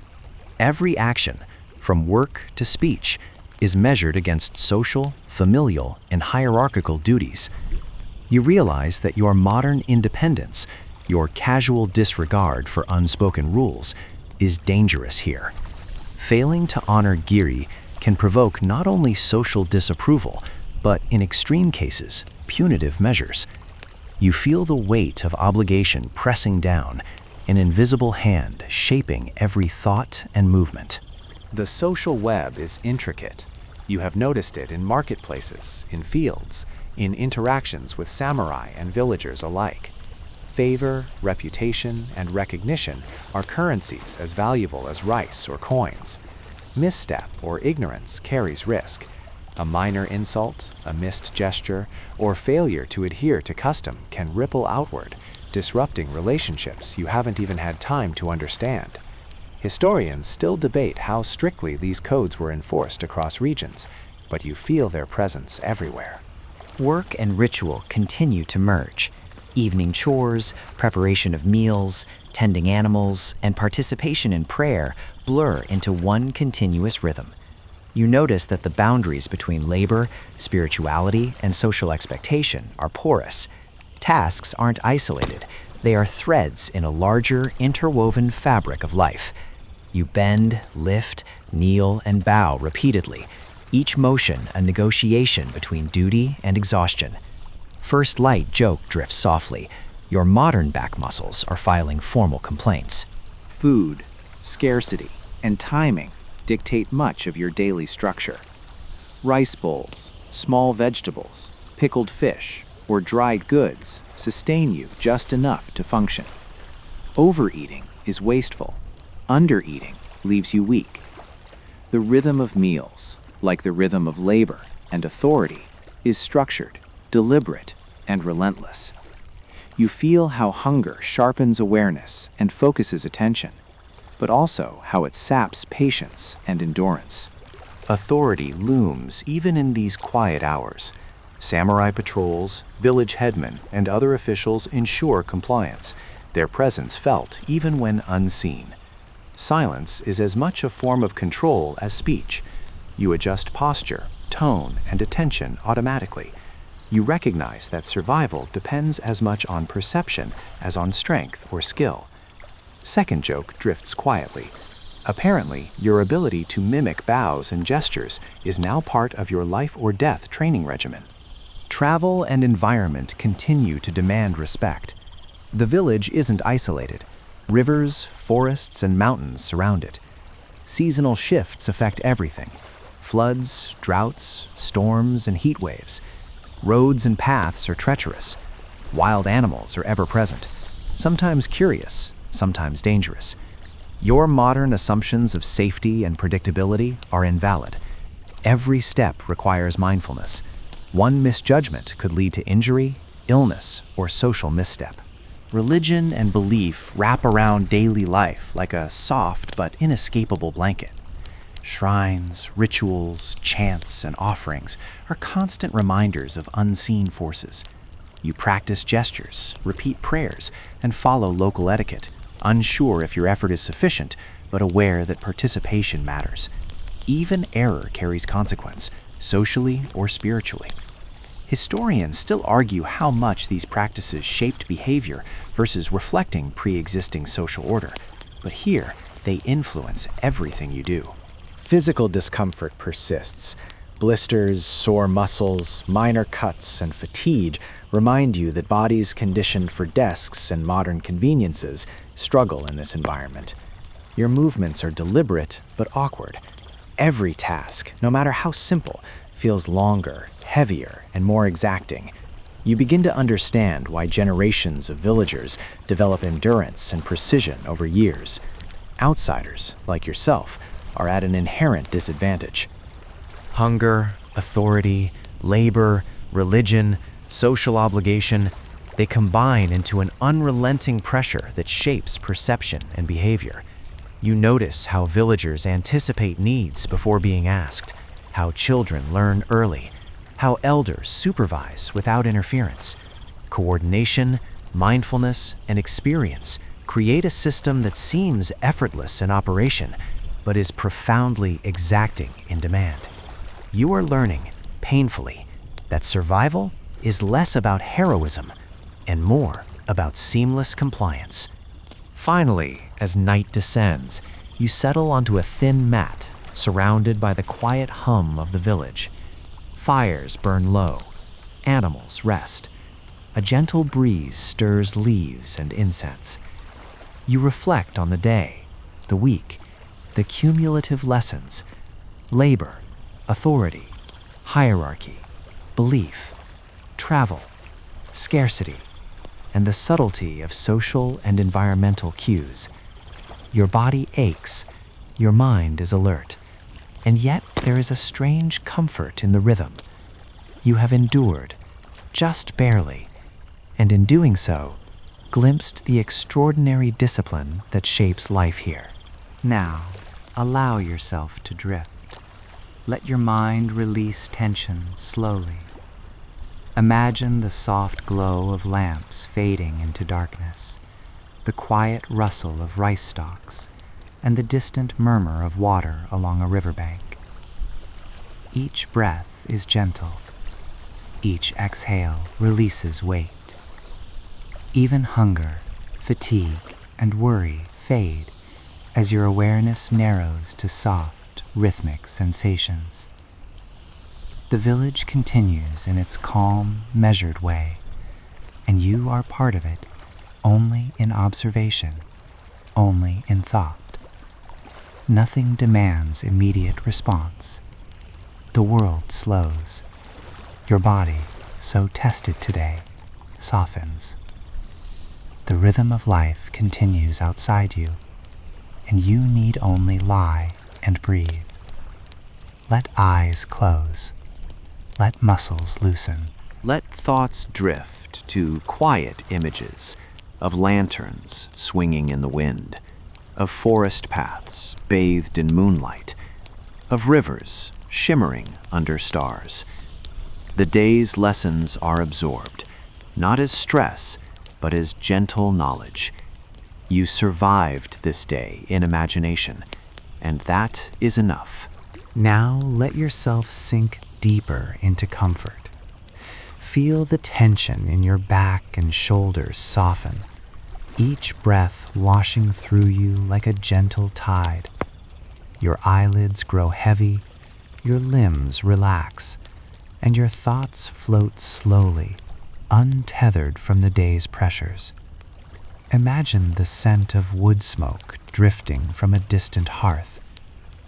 Every action, from work to speech, is measured against social, familial, and hierarchical duties. You realize that your modern independence, your casual disregard for unspoken rules, is dangerous here. Failing to honor giri can provoke not only social disapproval, but in extreme cases, punitive measures. You feel the weight of obligation pressing down, an invisible hand shaping every thought and movement. The social web is intricate. You have noticed it in marketplaces, in fields, in interactions with samurai and villagers alike. Favor, reputation, and recognition are currencies as valuable as rice or coins. Misstep or ignorance carries risk. A minor insult, a missed gesture, or failure to adhere to custom can ripple outward, disrupting relationships you haven't even had time to understand. Historians still debate how strictly these codes were enforced across regions, but you feel their presence everywhere. Work and ritual continue to merge. Evening chores, preparation of meals, tending animals, and participation in prayer blur into one continuous rhythm. You notice that the boundaries between labor, spirituality, and social expectation are porous. Tasks aren't isolated. They are threads in a larger, interwoven fabric of life. You bend, lift, kneel and bow repeatedly, each motion a negotiation between duty and exhaustion. First light joke drifts softly. Your modern back muscles are filing formal complaints. Food, scarcity, and timing dictate much of your daily structure. Rice bowls, small vegetables, pickled fish, or dried goods sustain you just enough to function. Overeating is wasteful. Undereating leaves you weak. The rhythm of meals, like the rhythm of labor and authority, is structured, deliberate, and relentless. You feel how hunger sharpens awareness and focuses attention, but also how it saps patience and endurance. Authority looms even in these quiet hours. Samurai patrols, village headmen, and other officials ensure compliance, their presence felt even when unseen. Silence is as much a form of control as speech. You adjust posture, tone, and attention automatically. You recognize that survival depends as much on perception as on strength or skill. Second joke drifts quietly. Apparently, your ability to mimic bows and gestures is now part of your life or death training regimen. Travel and environment continue to demand respect. The village isn't isolated. Rivers, forests, and mountains surround it. Seasonal shifts affect everything: floods, droughts, storms, and heat waves. Roads and paths are treacherous. Wild animals are ever present, sometimes curious, sometimes dangerous. Your modern assumptions of safety and predictability are invalid. Every step requires mindfulness. One misjudgment could lead to injury, illness, or social misstep. Religion and belief wrap around daily life like a soft but inescapable blanket. Shrines, rituals, chants, and offerings are constant reminders of unseen forces. You practice gestures, repeat prayers, and follow local etiquette, unsure if your effort is sufficient, but aware that participation matters. Even error carries consequence, socially or spiritually. Historians still argue how much these practices shaped behavior versus reflecting pre-existing social order, but here they influence everything you do. Physical discomfort persists. Blisters, sore muscles, minor cuts, and fatigue remind you that bodies conditioned for desks and modern conveniences struggle in this environment. Your movements are deliberate but awkward. Every task, no matter how simple, feels longer, heavier, and more exacting. You begin to understand why generations of villagers develop endurance and precision over years. Outsiders, like yourself, are at an inherent disadvantage. Hunger, authority, labor, religion, social obligation, they combine into an unrelenting pressure that shapes perception and behavior. You notice how villagers anticipate needs before being asked, how children learn early, how elders supervise without interference. Coordination, mindfulness, and experience create a system that seems effortless in operation, but is profoundly exacting in demand. You are learning, painfully, that survival is less about heroism and more about seamless compliance. Finally, as night descends, you settle onto a thin mat surrounded by the quiet hum of the village. Fires burn low, animals rest. A gentle breeze stirs leaves and incense. You reflect on the day, the week, the cumulative lessons: labor, authority, hierarchy, belief, travel, scarcity, and the subtlety of social and environmental cues. Your body aches, your mind is alert, and yet there is a strange comfort in the rhythm. You have endured, just barely, and in doing so, glimpsed the extraordinary discipline that shapes life here. Now, allow yourself to drift. Let your mind release tension slowly. Imagine the soft glow of lamps fading into darkness, the quiet rustle of rice stalks, and the distant murmur of water along a riverbank. Each breath is gentle. Each exhale releases weight. Even hunger, fatigue, and worry fade as your awareness narrows to soft, rhythmic sensations. The village continues in its calm, measured way, and you are part of it only in observation, only in thought. Nothing demands immediate response. The world slows. Your body, so tested today, softens. The rhythm of life continues outside you, and you need only lie and breathe. Let eyes close. Let muscles loosen. Let thoughts drift to quiet images of lanterns swinging in the wind, of forest paths bathed in moonlight, of rivers shimmering under stars. The day's lessons are absorbed, not as stress, but as gentle knowledge. You survived this day in imagination, and that is enough. Now let yourself sink deeper into comfort. Feel the tension in your back and shoulders soften, each breath washing through you like a gentle tide. Your eyelids grow heavy, your limbs relax, and your thoughts float slowly, untethered from the day's pressures. Imagine the scent of wood smoke drifting from a distant hearth,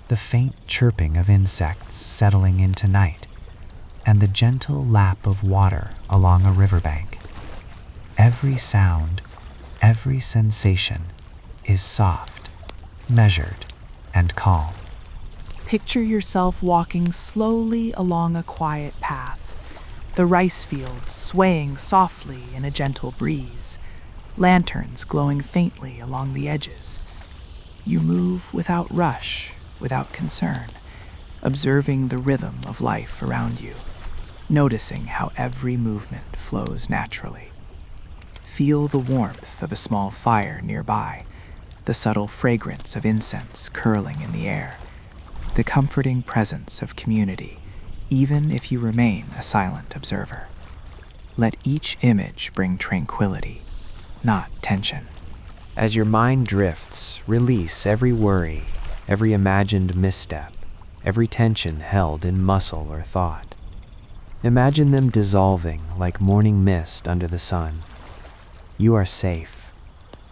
the faint chirping of insects settling into night, and the gentle lap of water along a riverbank. Every sound, every sensation is soft, measured, and calm. Picture yourself walking slowly along a quiet path, the rice fields swaying softly in a gentle breeze, lanterns glowing faintly along the edges. You move without rush, without concern, observing the rhythm of life around you, noticing how every movement flows naturally. Feel the warmth of a small fire nearby, the subtle fragrance of incense curling in the air, the comforting presence of community, even if you remain a silent observer. Let each image bring tranquility, not tension. As your mind drifts, release every worry, every imagined misstep, every tension held in muscle or thought. Imagine them dissolving like morning mist under the sun. You are safe.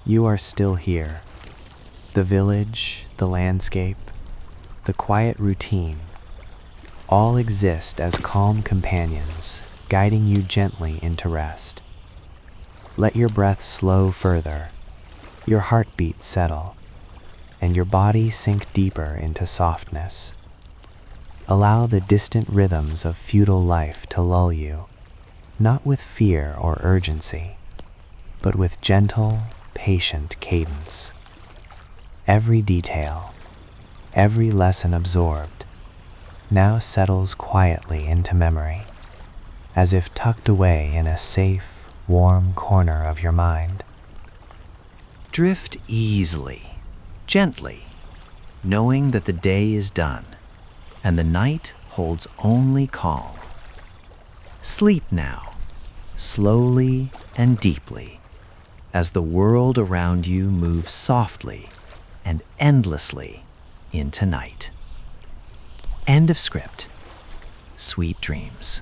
You are still here. The village, the landscape, the quiet routine, all exist as calm companions, guiding you gently into rest. Let your breath slow further, your heartbeat settle, and your body sink deeper into softness. Allow the distant rhythms of feudal life to lull you, not with fear or urgency, but with gentle, patient cadence. Every detail, every lesson absorbed, now settles quietly into memory, as if tucked away in a safe, warm corner of your mind. Drift easily, gently, knowing that the day is done and the night holds only calm. Sleep now, slowly and deeply, as the world around you moves softly and endlessly into night. End of script. Sweet dreams.